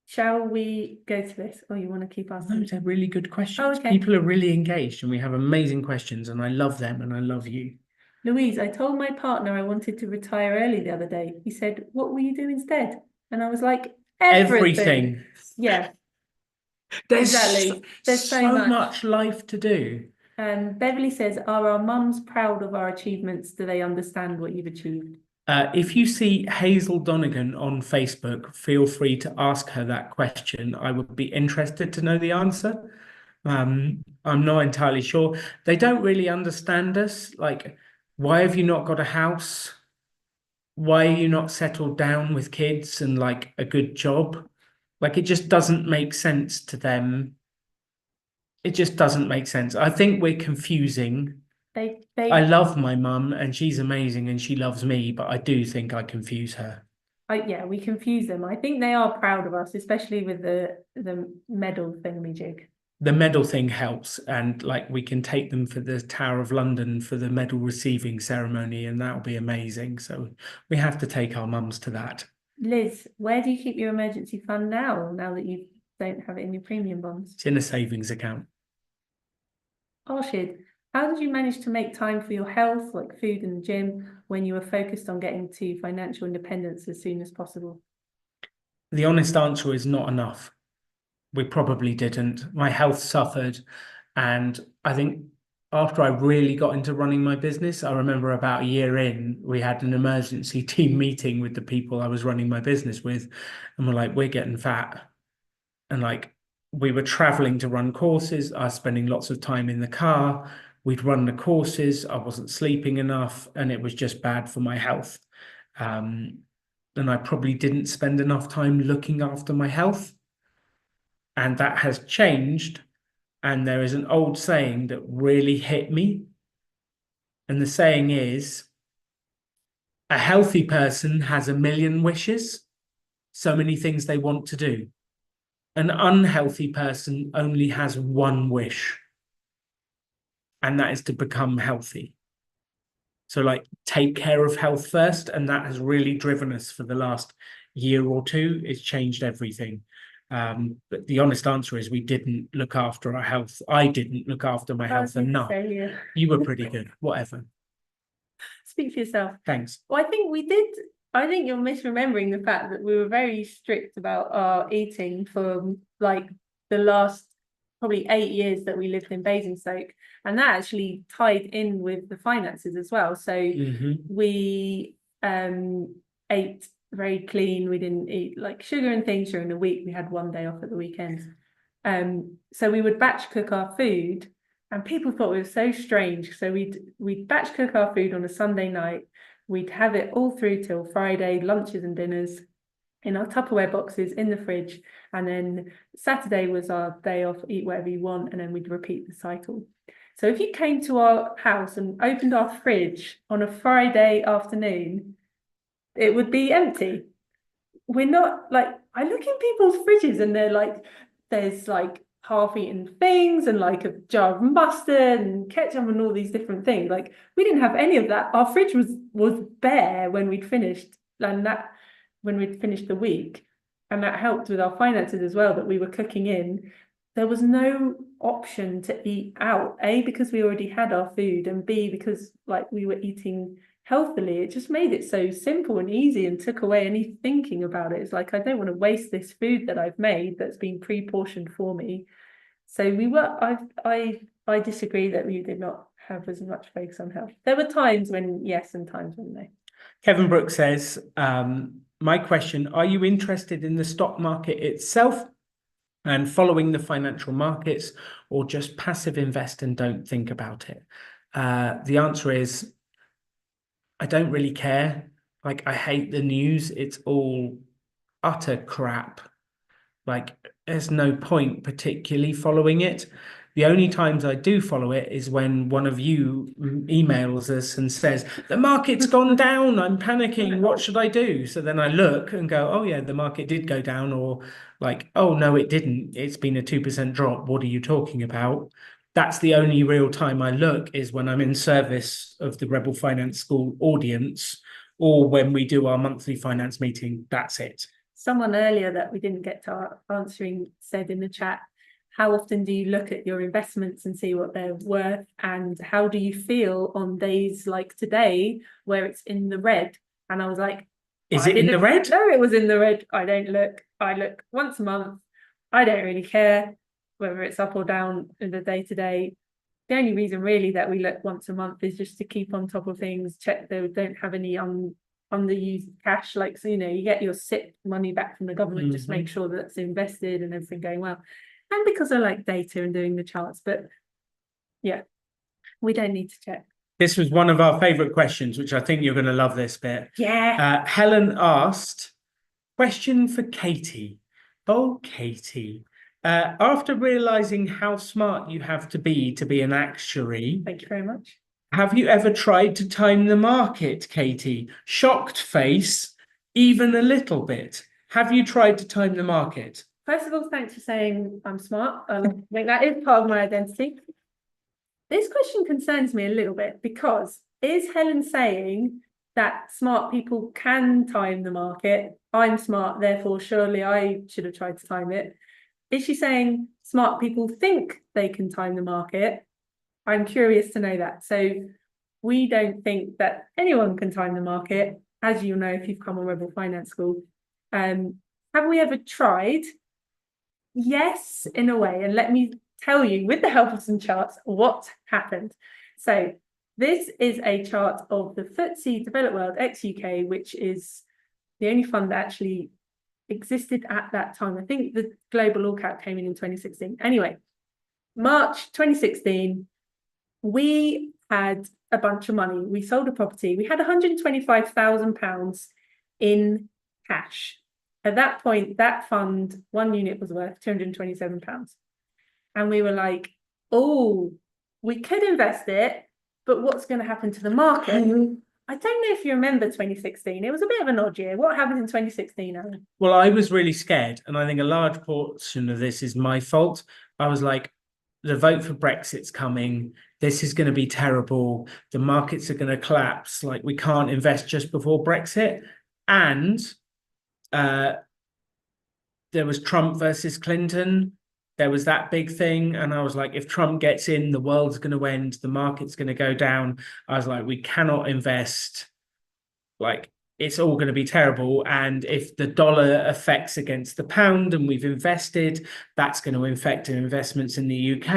Shall we go to this, or you want to keep asking? Those are really good questions. Oh, okay. People are really engaged and we have amazing questions and I love them and I love you. Louise, I told my partner I wanted to retire early the other day. He said, what will you do instead? And I was like, everything. Yeah. There's exactly. There's so much life to do. Beverly says, are our mums proud of our achievements? Do they understand what you've achieved? If you see Hazel Donegan on Facebook, feel free to ask her that question. I would be interested to know the answer. I'm not entirely sure. They don't really understand us. Like, why have you not got a house? Why are you not settled down with kids and like a good job? Like, it just doesn't make sense to them it just doesn't make sense. I think we're confusing. I They love my mum and she's amazing and she loves me, but I do think I confuse her. yeah, we confuse them. I think they are proud of us, especially with the medal thingamajig. The medal thing helps, and like we can take them for the Tower of London for the medal receiving ceremony, and that'll be amazing. So we have to take our mums to that. Liz, where do you keep your emergency fund now? Now that you don't have it in your premium bonds? It's in a savings account. Arshid, how did you manage to make time for your health, like food and the gym, when you were focused on getting to financial independence as soon as possible? The honest answer is not enough. We probably didn't. My health suffered. And I think after I really got into running my business, I remember about a year in, we had an emergency team meeting with the people I was running my business with. And we're like, we're getting fat. And like, we were traveling to run courses. I was spending lots of time in the car. We'd run the courses. I wasn't sleeping enough. And it was just bad for my health. And I probably didn't spend enough time looking after my health. And that has changed. And there is an old saying that really hit me. And the saying is, a healthy person has a million wishes, so many things they want to do. An unhealthy person only has one wish, and that is to become healthy. So like take care of health first. And that has really driven us for the last year or two. It's changed everything. But the honest answer is we didn't look after our health. I didn't look after my health enough. Failure. You were pretty good, whatever. Speak for yourself. Thanks. Well, I think we did. I think you're misremembering the fact that we were very strict about our eating for like the last probably 8 years that we lived in Basingstoke, and that actually tied in with the finances as well. So we ate very clean. We didn't eat like sugar and things during the week. We had one day off at the weekends. So we would batch cook our food, and people thought we were so strange. So we'd batch cook our food on a Sunday night. We'd have it all through till Friday, lunches and dinners in our Tupperware boxes in the fridge. And then Saturday was our day off, eat whatever you want, and then we'd repeat the cycle. So if you came to our house and opened our fridge on a Friday afternoon, it would be empty. We're not like, I look in people's fridges and they're like, there's like half-eaten things and like a jar of mustard and ketchup and all these different things. Like we didn't have any of that. Our fridge was bare when we'd finished, and that when we'd finished the week, and that helped with our finances as well, that we were cooking in. There was no option to eat out, A, because we already had our food, and B, because like we were eating healthily. It just made it so simple and easy and took away any thinking about it. It's like, I don't want to waste this food that I've made that's been pre-portioned for me. So we were, I disagree that we did not have as much focus on health. There were times when yes and times when no. Kevin Brooks says, my question, are you interested in the stock market itself and following the financial markets, or just passive invest and don't think about it? The answer is, I don't really care. Like, I hate the news. It's all utter crap. Like, there's no point particularly following it. The only times I do follow it is when one of you emails us and says, the market's gone down, I'm panicking, what should I do? So then I look and go, oh yeah, the market did go down, or like, oh no, it didn't. It's been a 2% drop. What are you talking about? That's the only real time I look, is when I'm in service of the Rebel Finance School audience, or when we do our monthly finance meeting. That's it. Someone earlier that we didn't get to answering said in the chat, how often do you look at your investments and see what they're worth? And how do you feel on days like today where it's in the red? And I was like, is it in the red? No, it was in the red. I don't look. I look once a month. I don't really care whether it's up or down in the day to day. The only reason really that we look once a month is just to keep on top of things, check they don't have any underused cash, like, so you know, you get your SIP money back from the government, just make sure that it's invested and everything going well. And because I like data and doing the charts, but yeah, we don't need to check. This was one of our favorite questions, which I think you're going to love this bit. Yeah. Helen asked, question for Katie. Oh, Katie, After realizing how smart you have to be an actuary, Thank you very much. have you ever tried to time the market, Katie? Shocked face, even a little bit. Have you tried to time the market? First of all, thanks for saying I'm smart. I think that is part of my identity. This question concerns me a little bit because is Helen saying that smart people can time the market? I'm smart, therefore surely I should have tried to time it. Is she saying smart people think they can time the market? I'm curious to know that. So we don't think that anyone can time the market, as you know, if you've come on Rebel Finance School. Have we ever tried? Yes, in a way. And let me tell you, with the help of some charts, what happened. So this is a chart of the FTSE Developed World ex-UK, which is the only fund that actually existed at that time. I think the global all cap came in 2016. Anyway, March 2016, we had a bunch of money. We sold a property. We had £125,000 in cash. At that point, that fund, one unit was worth £227. And we were like, oh, we could invest it, but what's going to happen to the market? I don't know if you remember 2016. It was a bit of an odd year. What happened in 2016, Alan? Well, I was really scared, and I think a large portion of this is my fault. I was like, the vote for Brexit's coming. This is going to be terrible. The markets are going to collapse. Like, we can't invest just before Brexit. And there was Trump versus Clinton. There was that big thing. And I was like, if Trump gets in, the world's going to end. The market's going to go down. I was like, we cannot invest. Like, it's all going to be terrible. And if the dollar affects against the pound and we've invested, that's going to affect investments in the UK.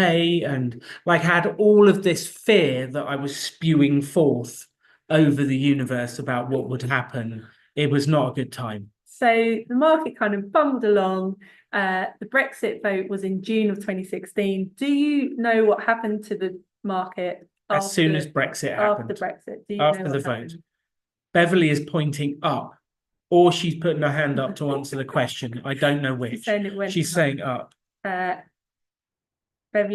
And like, I had all of this fear that I was spewing forth over the universe about what would happen. It was not a good time. So the market kind of bummed along. The Brexit vote was in June of 2016. Do you know what happened to the market as soon as Brexit happened? After Brexit, do you after know the happened? vote. Beverly is pointing up, or she's putting her hand up to answer the question. I don't know which. She's saying up. Beverly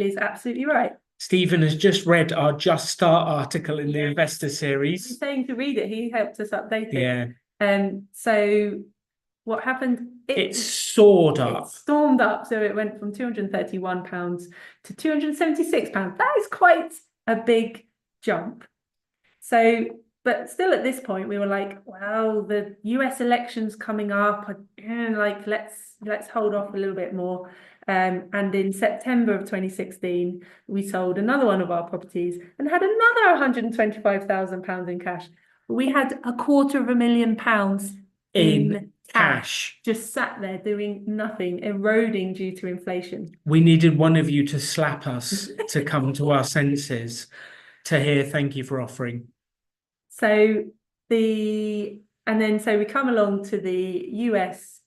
is absolutely right. Stephen has just read our Just Start article in the Investor series. He's saying to read it. He helped us update it. Yeah. So what happened? It soared up. It stormed up. So it went from £231 to £276. That is quite a big jump. So, but still at this point, we were like, well, the US election's coming up. Like, let's hold off a little bit more. And in September of 2016, we sold another one of our properties and had another £125,000 in cash. We had £250,000 in cash, just sat there doing nothing, eroding due to inflation. We needed one of you to slap us to come to our senses, to hear thank you for offering. So we come along to the US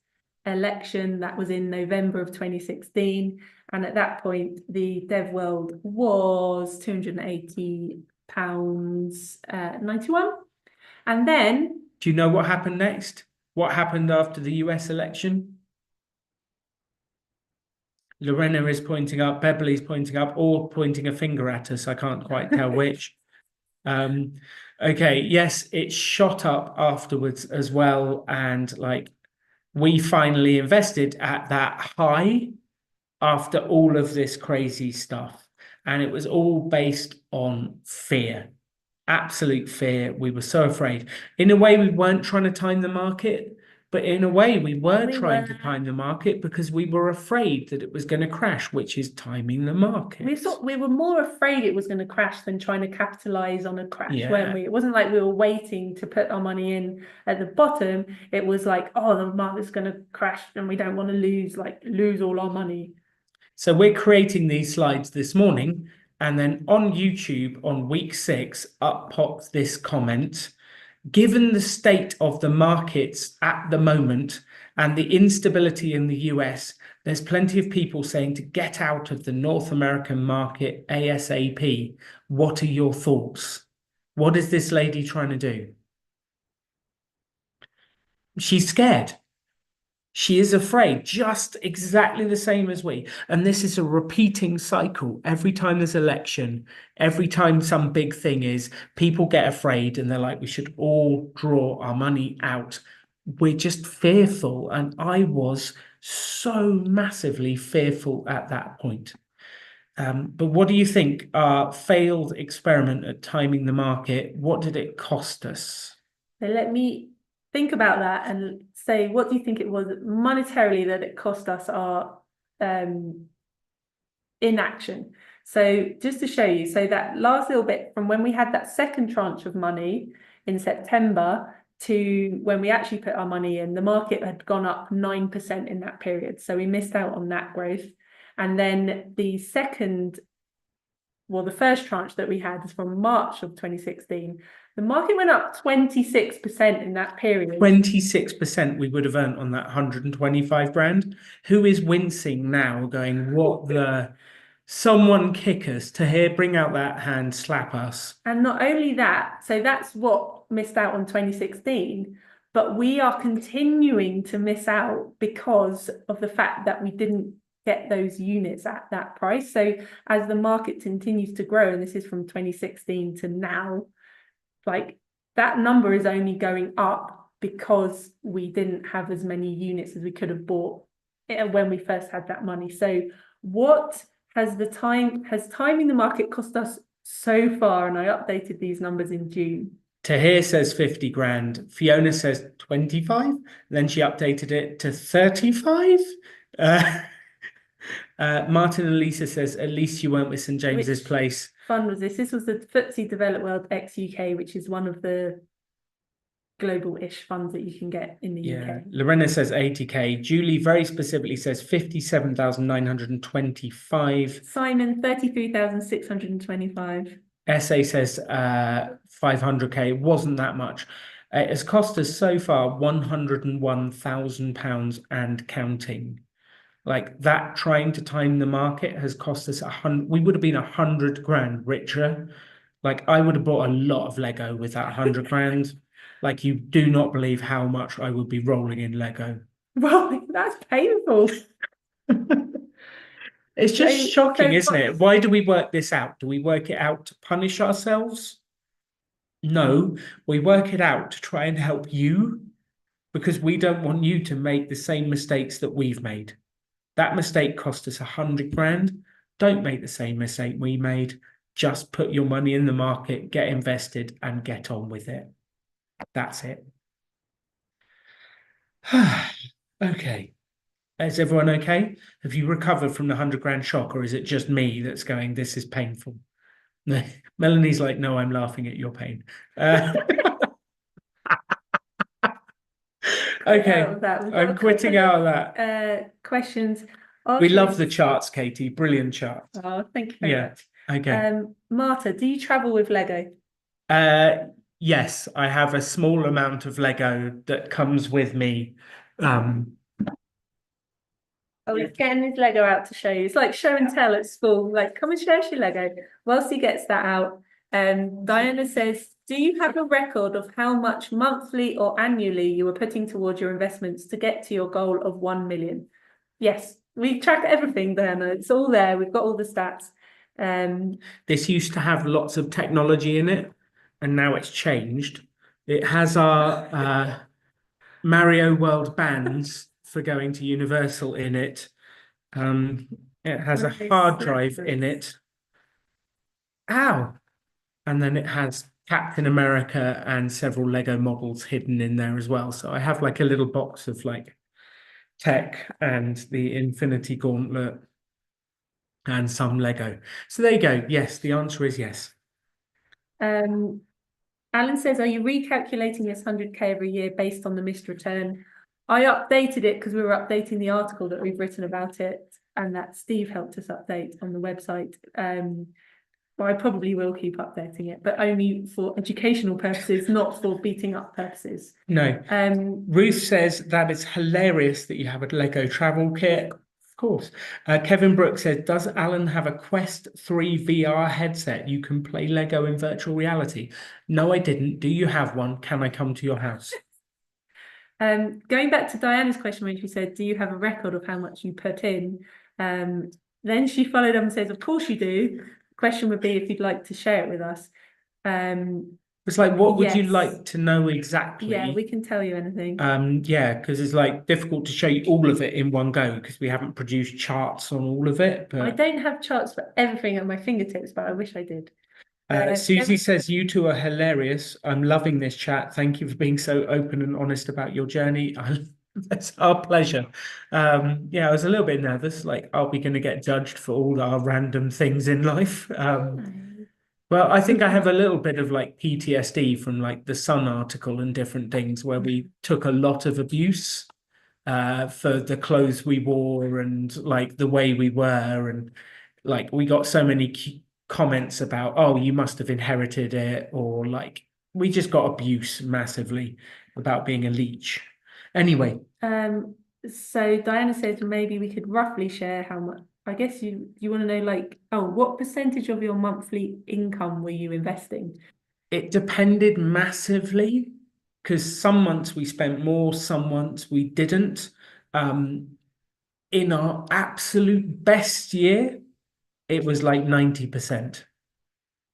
election that was in November of 2016, and at that point the Dev World was £280.91. And then, do you know what happened next? What happened after the US election? Lorena is pointing up, Beverly's pointing up, or pointing a finger at us. I can't quite tell which. Okay, yes, it shot up afterwards as well. And like, we finally invested at that high after all of this crazy stuff. And it was all based on fear. Absolute fear. We were so afraid. In a way, we weren't trying to time the market, but in a way, we were trying to time the market because we were afraid that it was going to crash, which is timing the market. We were more afraid it was going to crash than trying to capitalize on a crash, weren't we? It wasn't like we were waiting to put our money in at the bottom. It was like, oh, the market's going to crash and we don't want to lose all our money. So we're creating these slides this morning. And then on YouTube on week 6, up pops this comment. Given the state of the markets at the moment and the instability in the US, there's plenty of people saying to get out of the North American market ASAP. What are your thoughts? What is this lady trying to do? She's scared. She is afraid, just exactly the same as we. And this is a repeating cycle. Every time there's election, every time some big thing is, people get afraid and they're like, we should all draw our money out. We're just fearful. And I was so massively fearful at that point. But what do you think? Our failed experiment at timing the market, what did it cost us? So let me think about that and say, what do you think it was monetarily that it cost us our inaction? So just to show you, so that last little bit from when we had that second tranche of money in September to when we actually put our money in, the market had gone up 9% in that period. So we missed out on that growth. And then the first tranche that we had is from March of 2016. The market went up 26% in that period. 26% we would have earned on that 125 grand. Who is wincing now, going, what the? Someone kick us to here, bring out that hand, slap us. And not only that, so that's what missed out on 2016, but we are continuing to miss out because of the fact that we didn't get those units at that price. So as the market continues to grow, and this is from 2016 to now, like that number is only going up because we didn't have as many units as we could have bought when we first had that money. So what has timing the market cost us so far? And I updated these numbers in June. Tahir says 50 grand. Fiona says 25. Then she updated it to 35. Martin and Lisa says, at least you weren't with St James's Place. Fund was this? This was the FTSE Developed World ex UK, which is one of the global-ish funds that you can get in the UK. Lorena says 80k. Julie very specifically says 57,925. Simon 33,625. SA says 500k. Wasn't that much. It has cost us so far £101,000 and counting. Like that, trying to time the market has cost us 100. We would have been 100 grand richer. Like I would have bought a lot of Lego with that 100 grand. Like you do not believe how much I would be rolling in Lego. Well, that's painful. It's just shocking, isn't it? Why do we work this out? Do we work it out to punish ourselves? No, we work it out to try and help you because we don't want you to make the same mistakes that we've made. That mistake cost us 100 grand. Don't make the same mistake we made. Just put your money in the market, get invested, and get on with it. That's it. Okay. Is everyone okay? Have you recovered from the 100 grand shock, or is it just me that's going, this is painful? Melanie's like, no, I'm laughing at your pain. Okay, I'm quitting out of that. Questions. We love the charts, Katie. Brilliant charts. Oh, thank you very much. Okay. Marta, do you travel with Lego? Yes, I have a small amount of Lego that comes with me. Oh, he's getting his Lego out to show you. It's like show and tell at school. Like, come and show us your Lego. Whilst he gets that out, Diana says, do you have a record of how much monthly or annually you were putting towards your investments to get to your goal of 1 million? Yes, we track everything, Diana. It's all there. We've got all the stats. This used to have lots of technology in it, and now it's changed. It has our Mario World bands for going to Universal in it. It has a hard drive in it. Ow! And then it has Captain America and several Lego models hidden in there as well. So I have like a little box of like tech and the Infinity Gauntlet and some Lego. So there you go. Yes, the answer is yes. Alan says, are you recalculating this 100k every year based on the missed return? I updated it because we were updating the article that we've written about it and that Steve helped us update on the website. Well, I probably will keep updating it, but only for educational purposes, not for beating up purposes. No. Ruth says that it's hilarious that you have a Lego travel kit. Of course. Kevin Brooks says, does Alan have a Quest 3 VR headset? You can play Lego in virtual reality. No, I didn't. Do you have one? Can I come to your house? Going back to Diana's question when she said, do you have a record of how much you put in? Then she followed up and says, of course you do. The question would be if you'd like to share it with us. It's like, what would you Yes. like to know exactly? Yeah, we can tell you anything. Yeah, because it's like difficult to show you all of it in one go because we haven't produced charts on all of it. I But don't have charts for everything at my fingertips, but I wish I did. Susie says, you two are hilarious. I'm loving this chat. Thank you for being so open and honest about your journey. That's our pleasure. Yeah, I was a little bit nervous, like, are we going to get judged for all our random things in life? Well, I think I have a little bit of like PTSD from like the Sun article and different things where we took a lot of abuse for the clothes we wore and like the way we were. And like we got so many comments about, oh, you must have inherited it, or like we just got abuse massively about being a leech. Anyway, So Diana said maybe we could roughly share how much. I guess you want to know like, oh, what percentage of your monthly income were you investing? it depended massively because some months we spent more, some months we didn't. In our absolute best year, it was like 90%.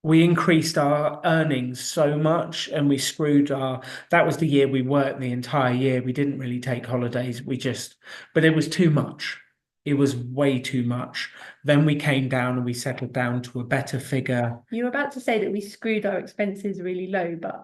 We increased our earnings so much and we screwed that was the year we worked the entire year. We didn't really take holidays. But it was too much. It was way too much. Then we came down and we settled down to a better figure. You were about to say that we screwed our expenses really low, but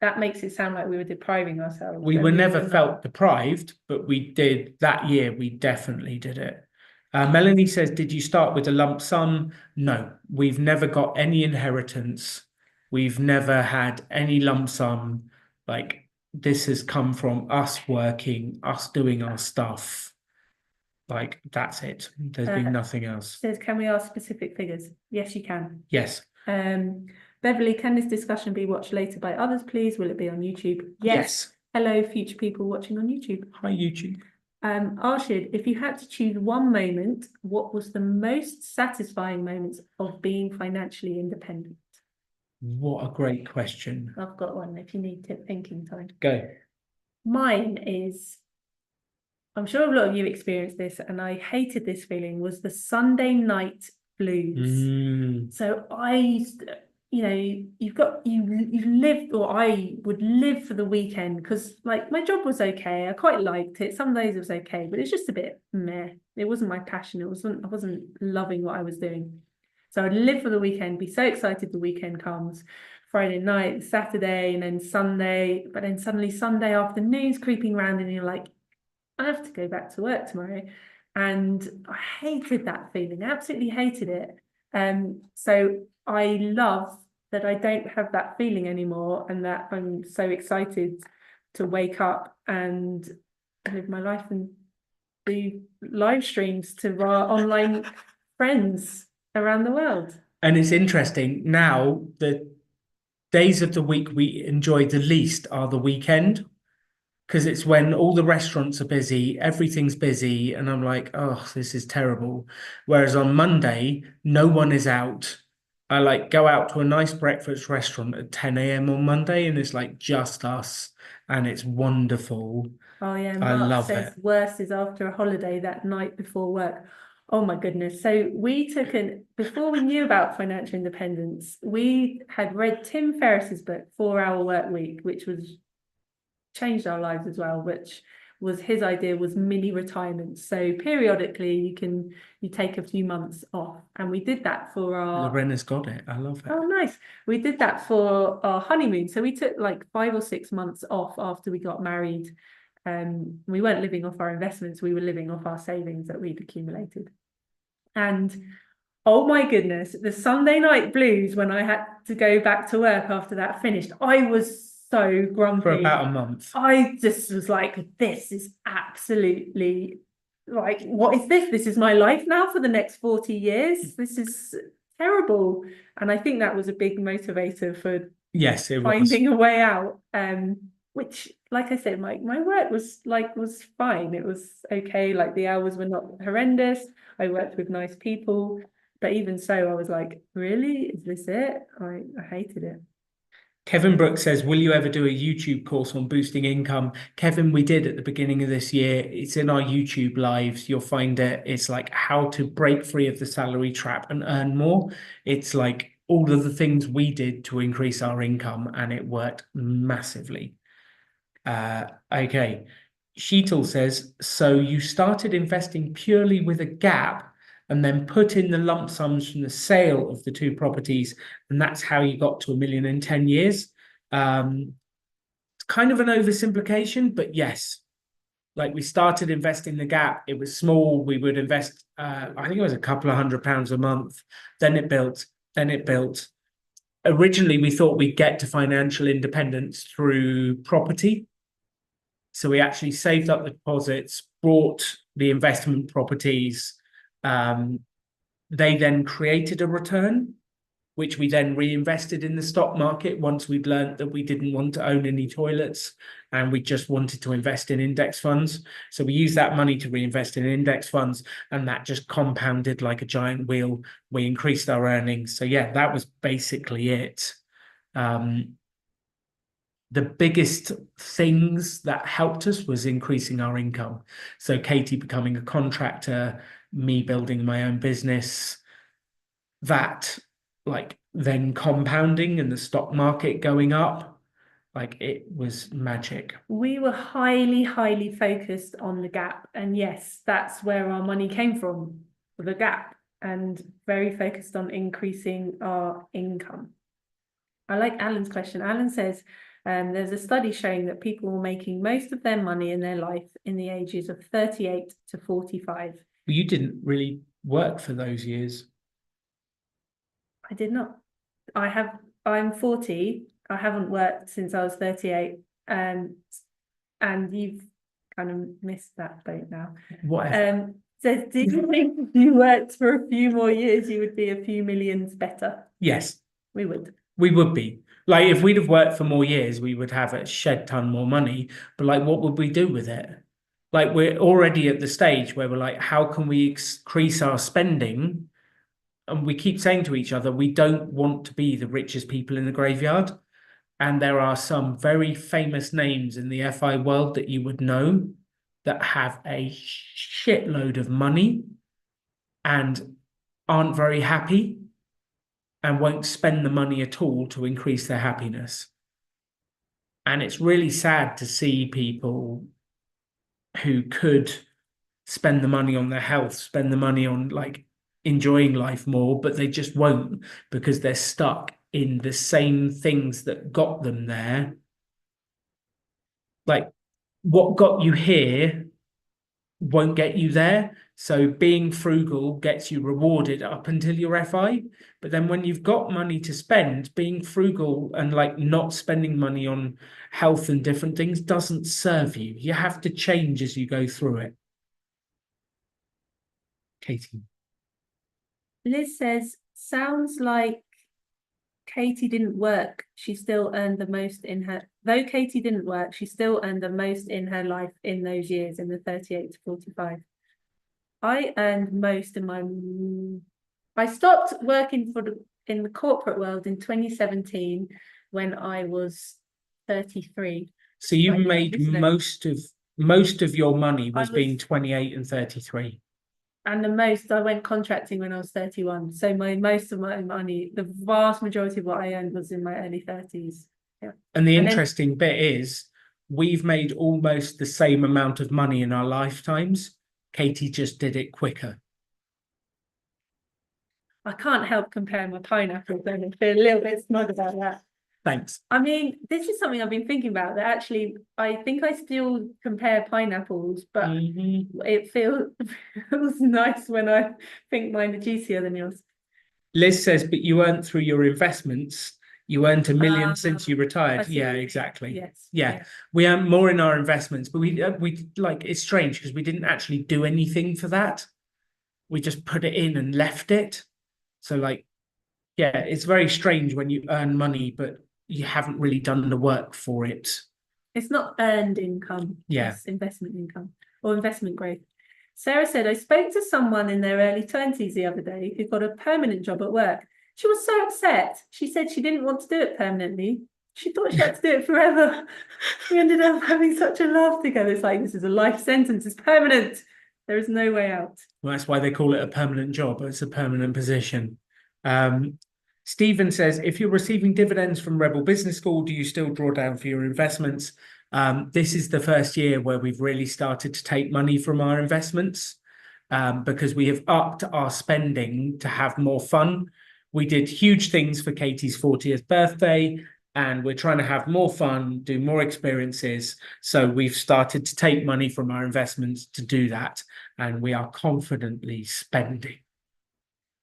that makes it sound like we were depriving ourselves. We were never felt deprived, but we did that year. We definitely did it. Melanie says, did you start with a lump sum? No, we've never got any inheritance. We've never had any lump sum. Like this has come from us working, us doing our stuff. Like that's it. There's been nothing else. Says, can we ask specific figures? Yes, you can. Yes. Beverly, can this discussion be watched later by others, please? Will it be on YouTube? Yes. Hello, future people watching on YouTube. Hi, YouTube. Arshid, if you had to choose one moment, what was the most satisfying moments of being financially independent? What a great question. I've got one if you need thinking time. Go. Mine is, I'm sure a lot of you experienced this, and I hated this feeling, was the Sunday night blues. So you've lived, or I would live for the weekend because like my job was okay. I quite liked it. Some days it was okay, but it's just a bit meh. It wasn't my passion. I wasn't loving what I was doing. So I'd live for the weekend, be so excited the weekend comes, Friday night, Saturday, and then Sunday, but then suddenly Sunday afternoon's creeping around and you're like, I have to go back to work tomorrow. And I hated that feeling, absolutely hated it. So I love that I don't have that feeling anymore and that I'm so excited to wake up and live my life and do live streams to our online friends around the world. And it's interesting now, the days of the week we enjoy the least are the weekend because it's when all the restaurants are busy, everything's busy, and I'm like, oh, this is terrible. Whereas on Monday, no one is out. I like go out to a nice breakfast restaurant at 10 a.m. on Monday, and it's like just us, and it's wonderful. Oh yeah, I Mark love says it. worst is after a holiday that night before work. Oh my goodness. So before we knew about financial independence, we had read Tim Ferriss's book, 4 Hour Work Week, which was changed our lives as well, which was his idea was mini retirement. So periodically you take a few months off. And we did that for our Lorena's got it. I love it. Oh, nice. We did that for our honeymoon. So we took like 5 or 6 months off after we got married. We weren't living off our investments, we were living off our savings that we'd accumulated. And oh my goodness, the Sunday night blues when I had to go back to work after that finished, I was so grumpy. For about a month. I just was like, this is absolutely like, what is this? This is my life now for the next 40 years. This is terrible. And I think that was a big motivator for finding a way out. Which, like I said, my work was fine. It was okay. Like the hours were not horrendous. I worked with nice people. But even so, I was like, really? Is this it? I hated it. Kevin Brooks says, will you ever do a YouTube course on boosting income? Kevin, we did at the beginning of this year. It's in our YouTube lives. You'll find it. It's like how to break free of the salary trap and earn more. It's like all of the things we did to increase our income, and it worked massively. Okay. Sheetal says, so you started investing purely with a gap and then put in the lump sums from the sale of the two properties, and that's how you got to 1 million in 10 years. It's kind of an oversimplification, but yes, like we started investing the gap. It was small. We would invest, I think it was a couple of £100 a month. Then it built, then it built. Originally, we thought we'd get to financial independence through property. So we actually saved up the deposits, bought the investment properties. They then created a return, which we then reinvested in the stock market once we'd learned that we didn't want to own any toilets and we just wanted to invest in index funds. So we used that money to reinvest in index funds, and that just compounded like a giant wheel. We increased our earnings. So yeah, that was basically it. The biggest things that helped us was increasing our income. So Katie becoming a contractor, me building my own business, that like then compounding and the stock market going up, like it was magic. We were highly, highly focused on the gap. And yes, that's where our money came from, the gap, and very focused on increasing our income. I like Alan's question. Alan says, there's a study showing that people were making most of their money in their life in the ages of 38 to 45. Well, you didn't really work for those years. I did not. I'm 40. I haven't worked since I was 38. And you've kind of missed that boat now. Whatever. So do you think if you worked for a few more years, you would be a few millions better? Yes. We would. We would be. Like, if we'd have worked for more years, we would have a shed ton more money. But like, what would we do with it? Like, we're already at the stage where we're like, how can we increase our spending? And we keep saying to each other, we don't want to be the richest people in the graveyard. And there are some very famous names in the FI world that you would know that have a shitload of money and aren't very happy and won't spend the money at all to increase their happiness. And it's really sad to see people who could spend the money on their health, spend the money on like enjoying life more, but they just won't because they're stuck in the same things that got them there. Like what got you here won't get you there. So being frugal gets you rewarded up until your FI. But then when you've got money to spend, being frugal and like not spending money on health and different things doesn't serve you. You have to change as you go through it. Katie. Liz says, sounds like Katie didn't work. She still earned the most in her, though Katie didn't work, she still earned the most in her life in those years, in the 38 to 45. I earned most in my, I stopped working in the corporate world in 2017 when I was 33. So you made most of your money was being 28 and 33. And the most I went contracting when I was 31. So most of my money, the vast majority of what I earned was in my early 30s. Yeah. And the interesting bit is we've made almost the same amount of money in our lifetimes. Katie just did it quicker. I can't help comparing my pineapples then and feel a little bit smug about that. Thanks. I mean, this is something I've been thinking about, that actually I think I still compare pineapples, but it feels nice when I think mine are juicier than yours. Liz says, but you earned through your investments. You earned $1 million since you retired. Yeah, exactly. Yes. Yeah. We earned more in our investments, but we like, it's strange because we didn't actually do anything for that. We just put it in and left it. So like, yeah, it's very strange when you earn money, but you haven't really done the work for it. It's not earned income. Yeah. It's investment income or investment growth. Sarah said, I spoke to someone in their early 20s the other day who got a permanent job at work. She was so upset. She said she didn't want to do it permanently. She thought she had to do it forever. We ended up having such a laugh together. It's like, this is a life sentence. It's permanent. There is no way out. Well, that's why they call it a permanent job. It's a permanent position. Stephen says, if you're receiving dividends from Rebel Business School, do you still draw down for your investments? This is the first year where we've really started to take money from our investments because we have upped our spending to have more fun. We did huge things for Katie's 40th birthday, and we're trying to have more fun, do more experiences. So we've started to take money from our investments to do that, and we are confidently spending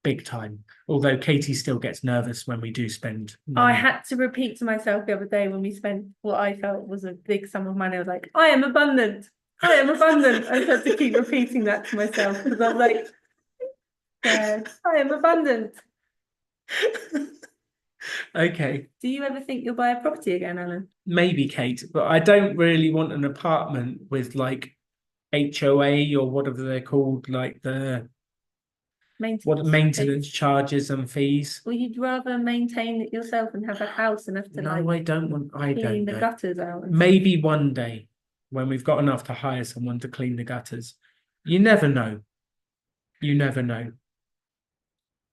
big time. Although Katie still gets nervous when we do spend money. I had to repeat to myself the other day when we spent what I felt was a big sum of money. I was like, I am abundant. I am abundant. I had to keep repeating that to myself because I'm like, I am abundant. Okay. Do you ever think you'll buy a property again, Alan? Maybe, Kate, but I don't really want an apartment with like HOA or whatever they're called, like the maintenance charges and fees. Well, you'd rather maintain it yourself and have a house and have to No, I don't want. I clean don't the know. gutters out. Maybe one day when we've got enough to hire someone to clean the gutters. You never know. You never know.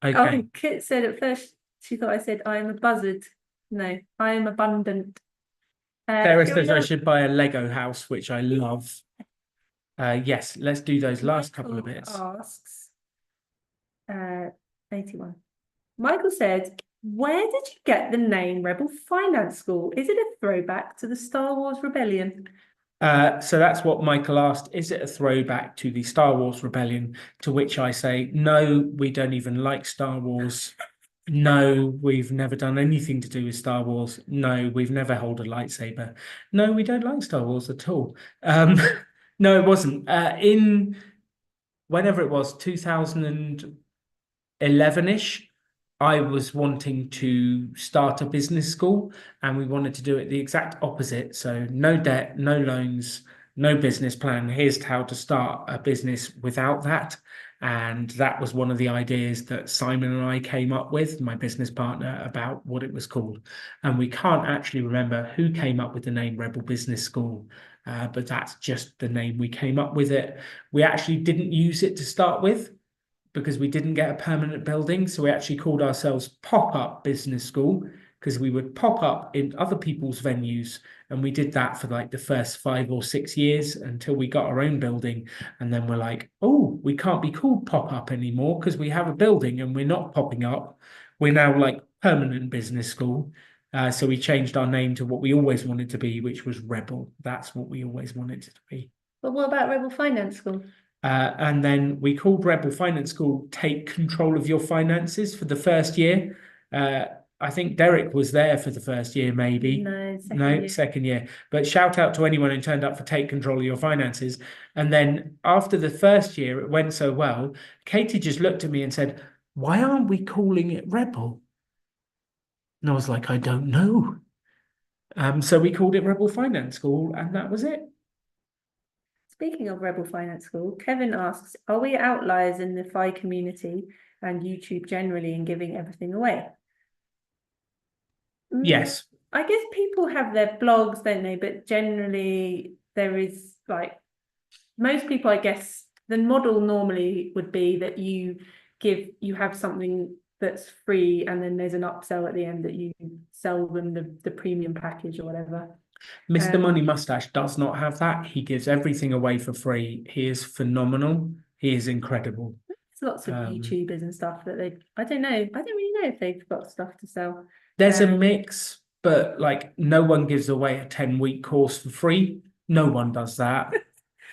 Okay. Oh, Kit said at first she thought I said I am a buzzard. No, I am abundant. Sarah says I should buy a Lego house, which I love. Yes, let's do those last couple of bits. Asks, 81. Michael said, where did you get the name Rebel Finance School? Is it a throwback to the Star Wars Rebellion? So that's what Michael asked. Is it a throwback to the Star Wars Rebellion? To which I say, no, we don't even like Star Wars. No, we've never done anything to do with Star Wars. No, we've never held a lightsaber. No, we don't like Star Wars at all. No, it wasn't. In whenever it was, 2011-ish, I was wanting to start a business school, and we wanted to do it the exact opposite. So no debt, no loans, no business plan. Here's how to start a business without that. And that was one of the ideas that Simon and I came up with, my business partner, about what it was called. And we can't actually remember who came up with the name Rebel Business School, but that's just the name we came up with it. We actually didn't use it to start with because we didn't get a permanent building. So we actually called ourselves Pop-Up Business School because we would pop up in other people's venues. And we did that for like the first 5 or 6 years until we got our own building. And then we're like, oh, we can't be called Pop-Up anymore because we have a building and we're not popping up. We're now like Permanent Business School. So we changed our name to what we always wanted to be, which was Rebel. That's what we always wanted it to be. But what about Rebel Finance School? And then we called Rebel Finance School Take Control of Your Finances for the first year. I think Derek was there for the first year, maybe. No, second year. But shout out to anyone who turned up for Take Control of Your Finances. And then after the first year, it went so well, Katie just looked at me and said, why aren't we calling it Rebel? And I was like, I don't know. So we called it Rebel Finance School, and that was it. Speaking of Rebel Finance School, Kevin asks, are we outliers in the FI community and YouTube generally in giving everything away? Yes. I guess people have their blogs, don't they? But generally there is like, most people, I guess, the model normally would be that you have something that's free and then there's an upsell at the end that you sell them the premium package or whatever. Mr. Money Mustache does not have that. He gives everything away for free. He is phenomenal. He is incredible. There's lots of YouTubers and stuff that I don't know. I don't really know if they've got stuff to sell. There's a mix, but like no one gives away a 10-week course for free. No one does that.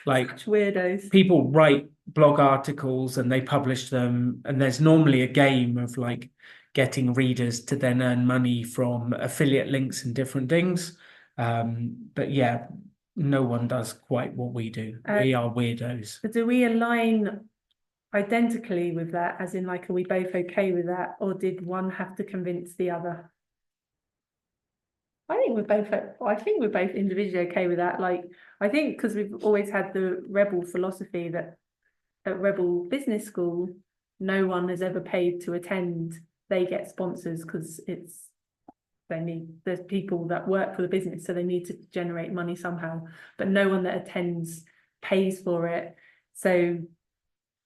Like such weirdos. People write blog articles and they publish them, and there's normally a game of like getting readers to then earn money from affiliate links and different things. But yeah, no one does quite what we do. We are weirdos. But do we align identically with that, as in like, are we both okay with that, or did one have to convince the other? I think we're both individually okay with that. Like, I think because we've always had the Rebel philosophy that at Rebel Business School, no one has ever paid to attend. They get sponsors because it's there's people that work for the business, so they need to generate money somehow, but no one that attends pays for it. So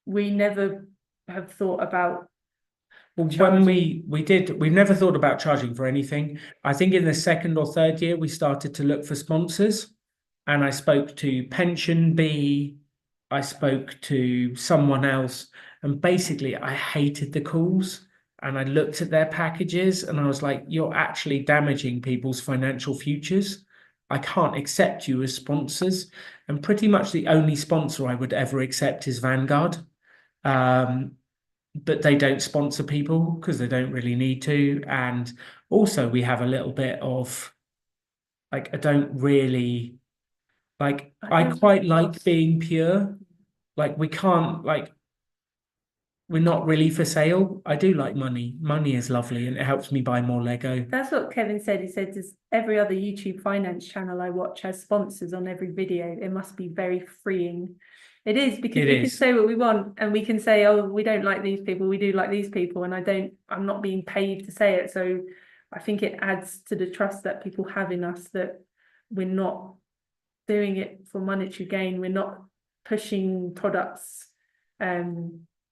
we never have thought about Well, when charging. we've never thought about charging for anything. I think in the second or third year, we started to look for sponsors. And I spoke to Pension Bee, I spoke to someone else, and basically I hated the calls. And I looked at their packages and I was like, you're actually damaging people's financial futures. I can't accept you as sponsors. And pretty much the only sponsor I would ever accept is Vanguard. Um, but they don't sponsor people because they don't really need to. And also, we have a little bit of like, I don't really like, I There's quite like costs. being pure. Like, we can't, like, we're not really for sale. I do like money. Money is lovely and it helps me buy more Lego. That's what Kevin said. He said, "Does every other YouTube finance channel I watch has sponsors on every video? It must be very freeing." It is, because It we can is. say what we want, and we can say, "Oh, we don't like these people. We do like these people," and I'm not being paid to say it. So I think it adds to the trust that people have in us, that we're not doing it for monetary gain. We're not pushing products.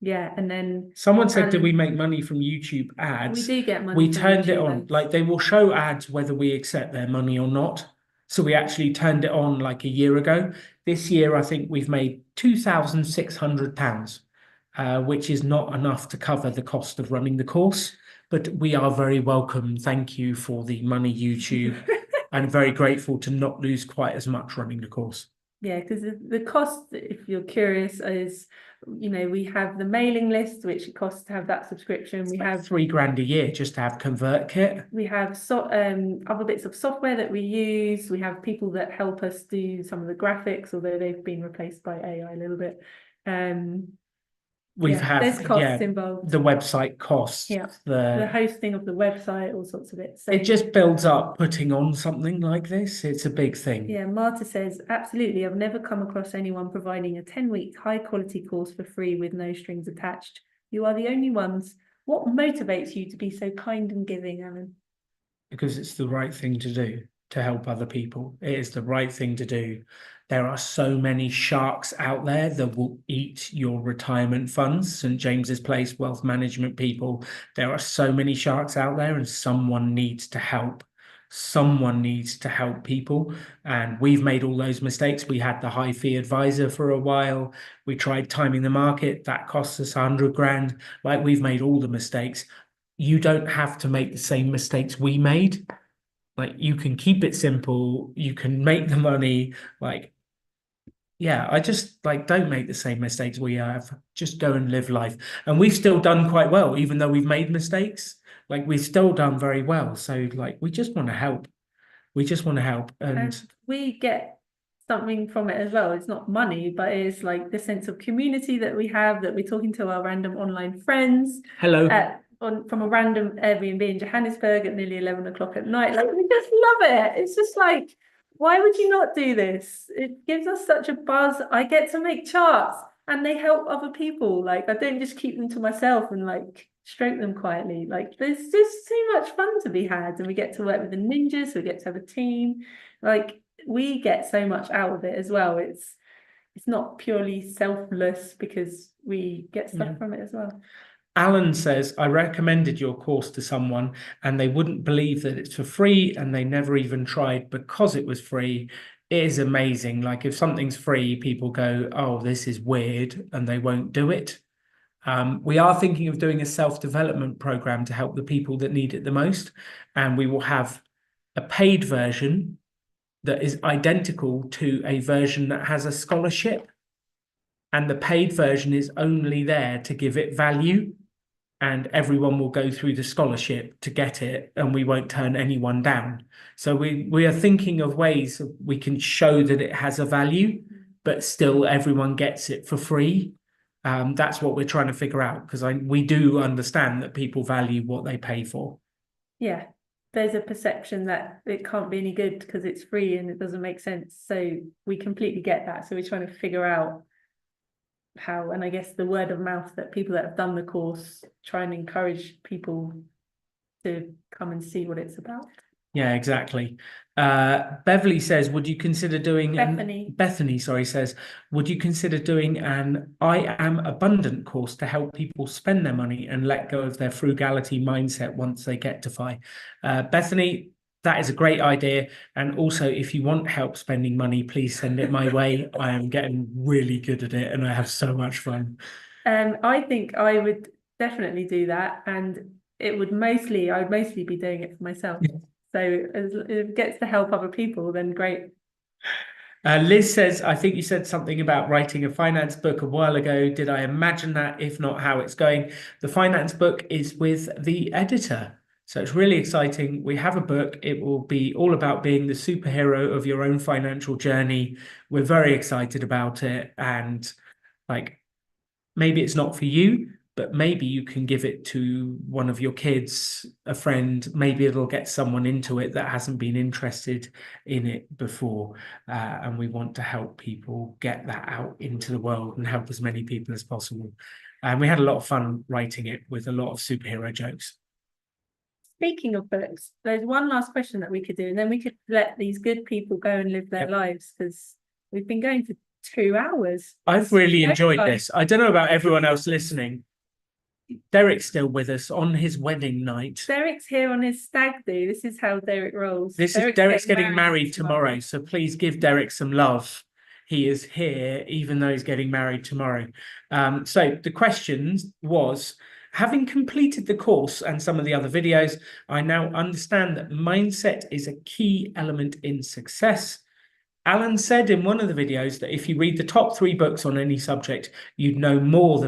Yeah, and then Someone said, do we make money from YouTube we ads? do get money We from turned it YouTube on. ads. Like they will show ads whether we accept their money or not. So we actually turned it on like a year ago. This year, I think we've made £2,600, which is not enough to cover the cost of running the course. But we are very welcome. Thank you for the money, YouTube. And very grateful to not lose quite as much running the course. Yeah, because the cost, if you're curious, is, we have the mailing list, which it costs to have that subscription. We have £3,000 a year just to have ConvertKit. we have other bits of software that we use. We have people that help us do some of the graphics, although they've been replaced by AI a little bit. There's costs involved. The website costs. Yeah, the hosting of the website, all sorts of it. So it just builds up putting on something like this. It's a big thing. yeah, Marta says, absolutely. I've never come across anyone providing a 10-week high quality course for free with no strings attached. You are the only ones. What motivates you to be so kind and giving, Alan? Because it's the right thing to do to help other people. It is the right thing to do. There are so many sharks out there that will eat your retirement funds. St. James's Place, wealth management people. There are so many sharks out there, and someone needs to help. Someone needs to help people. And we've made all those mistakes. We had the high fee advisor for a while. We tried timing the market. That cost us 100 grand. Like, we've made all the mistakes. You don't have to make the same mistakes we made. Like, you can keep it simple. You can make the money. Like, yeah, I just like, don't make the same mistakes we have. Just go and live life. And we've still done quite well, even though we've made mistakes. Like, we've still done very well. So like, we just want to help. We just want to help. And we get something from it as well. It's not money, but it's like the sense of community that we have, that we're talking to our random online friends. hello. From a random Airbnb in Johannesburg at nearly 11 o'clock at night. Like, we just love it. It's just like, why would you not do this? It gives us such a buzz. I get to make charts and they help other people. Like, I don't just keep them to myself and like stroke them quietly. Like, there's just too much fun to be had, and we get to work with the ninjas. We get to have a team. Like, we get so much out of it as well. It's not purely selfless because we get stuff from it as well. Alan says, I recommended your course to someone and they wouldn't believe that it's for free, and they never even tried because it was free. It is amazing. Like, if something's free, people go, oh, this is weird, and they won't do it. We are thinking of doing a self-development program to help the people that need it the most. And we will have a paid version that is identical to a version that has a scholarship. And the paid version is only there to give it value. And everyone will go through the scholarship to get it, and we won't turn anyone down. So we are thinking of ways we can show that it has a value, but still everyone gets it for free. That's what we're trying to figure out, because we do understand that people value what they pay for. Yeah, there's a perception that it can't be any good because it's free and it doesn't make sense. So we completely get that. So we're trying to figure out how, and I guess the word of mouth, that people that have done the course try and encourage people to come and see what it's about. Yeah, exactly. Beverly says, would you consider doing Bethany, sorry, says, would you consider doing an I am abundant course to help people spend their money and let go of their frugality mindset once they get to FI? Bethany, that is a great idea. And also, if you want help spending money, please send it my way. I am getting really good at it and I have so much fun. I think I would definitely do that, and I would mostly be doing it for myself. So if it gets to help other people, then great. Liz says, I think you said something about writing a finance book a while ago. Did I imagine that? If not, how it's going? The finance book is with the editor. So it's really exciting. We have a book. It will be all about being the superhero of your own financial journey. We're very excited about it. And like, maybe it's not for you, but maybe you can give it to one of your kids, a friend. Maybe it'll get someone into it that hasn't been interested in it before. And we want to help people get that out into the world and help as many people as possible. And we had a lot of fun writing it with a lot of superhero jokes. Speaking of books, there's one last question that we could do, and then we could let these good people go and live their lives, because we've been going for 2 hours. I've really enjoyed this. I don't know about everyone else listening. Derek's still with us on his wedding night. Derek's here on his stag do. This is how Derek rolls. Derek's getting married tomorrow, so please give Derek some love. He is here, even though he's getting married tomorrow. So the question was, having completed the course and some of the other videos, I now understand that mindset is a key element in success. Alan said in one of the videos that if you read the top 3 books on any subject, you'd know more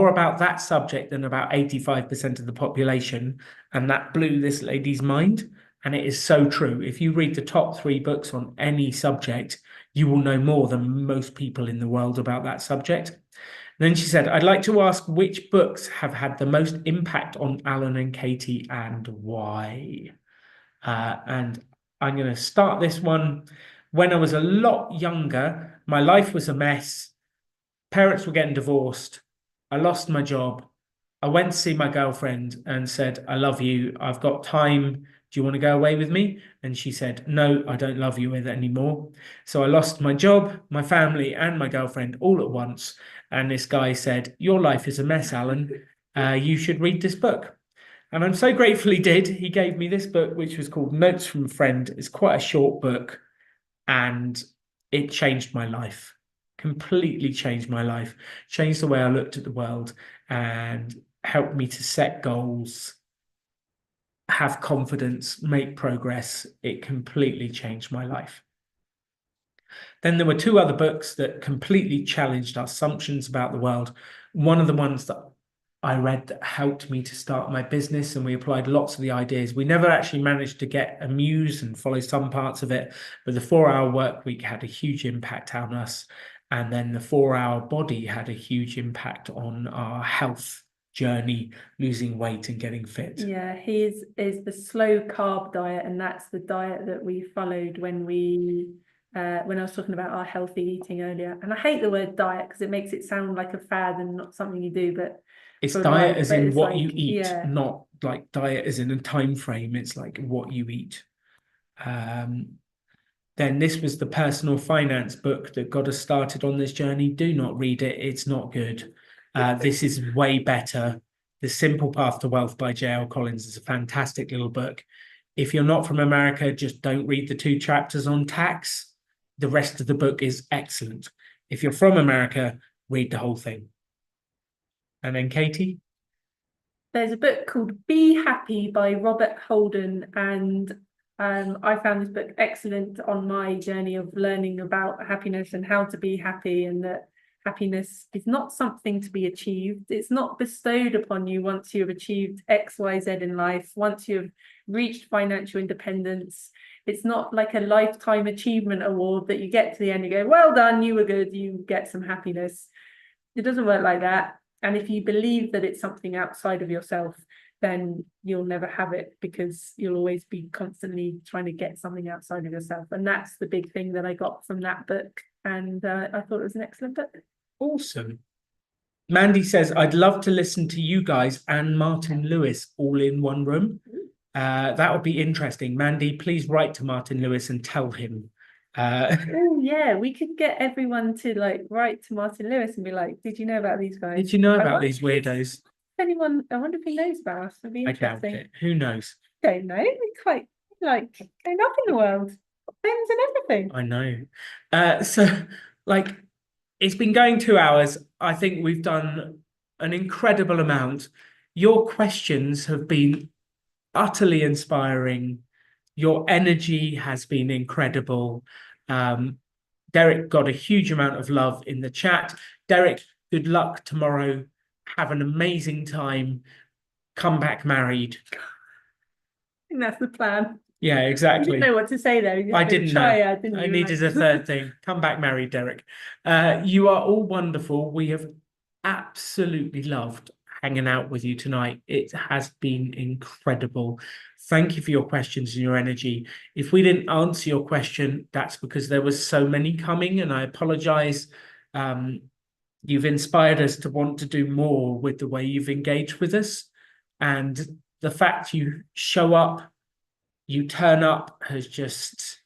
about that subject than about 85% of the population. And that blew this lady's mind. And it is so true. If you read the top 3 books on any subject, you will know more than most people in the world about that subject. Then she said, I'd like to ask which books have had the most impact on Alan and Katie and why? And I'm going to start this one. When I was a lot younger, my life was a mess. Parents were getting divorced. I lost my job. I went to see my girlfriend and said, I love you. I've got time. Do you want to go away with me? And she said, no, I don't love you anymore. So I lost my job, my family, and my girlfriend all at once. And this guy said, your life is a mess, Alan. You should read this book. And I'm so grateful he did. He gave me this book, which was called Notes from a Friend. It's quite a short book, and it changed my life, completely changed my life, changed the way I looked at the world, and helped me to set goals, have confidence, make progress. It completely changed my life. Then there were 2 other books that completely challenged our assumptions about the world. One of the ones that I read that helped me to start my business, and we applied lots of the ideas. We never actually managed to get amused and follow some parts of it, but the 4-hour work week had a huge impact on us. And then the 4-hour body had a huge impact on our health journey, losing weight and getting fit. Yeah, his is the slow carb diet, and that's the diet that we followed when I was talking about our healthy eating earlier. And I hate the word diet because it makes it sound like a fad and not something you do, but it's diet as in what you eat, yeah. not like diet as in a time frame. It's like what you eat. Then this was the personal finance book that got us started on this journey. Do not read it. It's not good. This is way better. The Simple Path to Wealth by J.L. Collins is a fantastic little book. If you're not from America, just don't read the 2 chapters on tax. The rest of the book is excellent. If you're from America, read the whole thing. And then Katie? There's a book called Be Happy by Robert Holden, and I found this book excellent on my journey of learning about happiness and how to be happy, and that happiness is not something to be achieved. It's not bestowed upon you once you have achieved X, Y, Z in life, once you've reached financial independence. It's not like a lifetime achievement award that you get to the end and go, well done, you were good, you get some happiness. It doesn't work like that. And if you believe that it's something outside of yourself, then you'll never have it, because you'll always be constantly trying to get something outside of yourself. And that's the big thing that I got from that book. And I thought it was an excellent book. Awesome. Mandy says, I'd love to listen to you guys and Martin Lewis all in one room. That would be interesting. Mandy, please write to Martin Lewis and tell him. Oh yeah, we could get everyone to like write to Martin Lewis and be like, "Did you know about these guys? Did you know I about wonder these weirdos? if anyone, I wonder if he knows about us. It'd be I doubt interesting. it. Who knows? Don't know. We're quite like going up in the world, things and everything. I know. So like it's been going 2 hours. I think we've done an incredible amount. Your questions have been utterly inspiring. Your energy has been incredible. Derek got a huge amount of love in the chat. Derek, good luck tomorrow. Have an amazing time. Come back married. I think that's the plan. Yeah, You exactly. didn't know what to say though. You I had to didn't try, know. didn't I you? needed Like- a third thing. Come back married, Derek. You are all wonderful. We have absolutely loved hanging out with you tonight. It has been incredible. Thank you for your questions and your energy. If we didn't answer your question, that's because there was so many coming, and I apologize. You've inspired us to want to do more with the way you've engaged with us. And the fact you show up, you turn up has just,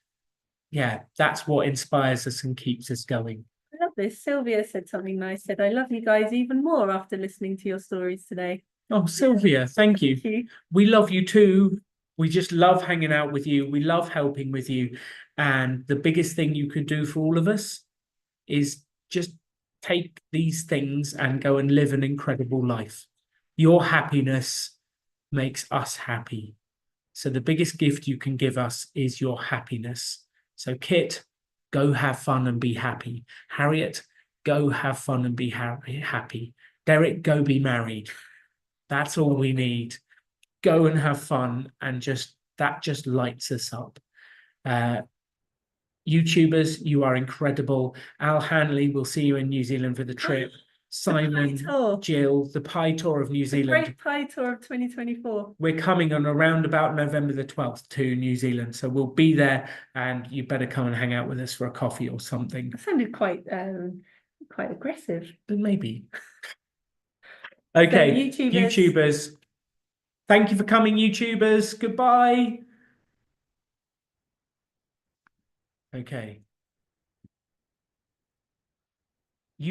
yeah, that's what inspires us and keeps us going. I love this. Sylvia said something nice. Said, "I love you guys even more after listening to your stories today." Oh, Sylvia, thank you. Thank you. We love you too. We just love hanging out with you. We love helping with you. And the biggest thing you could do for all of us is just take these things and go and live an incredible life. Your happiness makes us happy. So the biggest gift you can give us is your happiness. So Kit, go have fun and be happy. Harriet, go have fun and be happy. Derek, go be married. That's all we need. Go and have fun, and that just lights us up. YouTubers, you are incredible. Al Hanley, we'll see you in New Zealand for the trip. Simon, tour. Jill, the Pie Tour of New The Zealand. Great Pie Tour of 2024. We're coming on around about November the 12th to New Zealand. So we'll be there, and you better come and hang out with us for a coffee or something. That sounded quite aggressive. But maybe. Okay, So, YouTubers. Thank you for coming, YouTubers. Goodbye. Okay.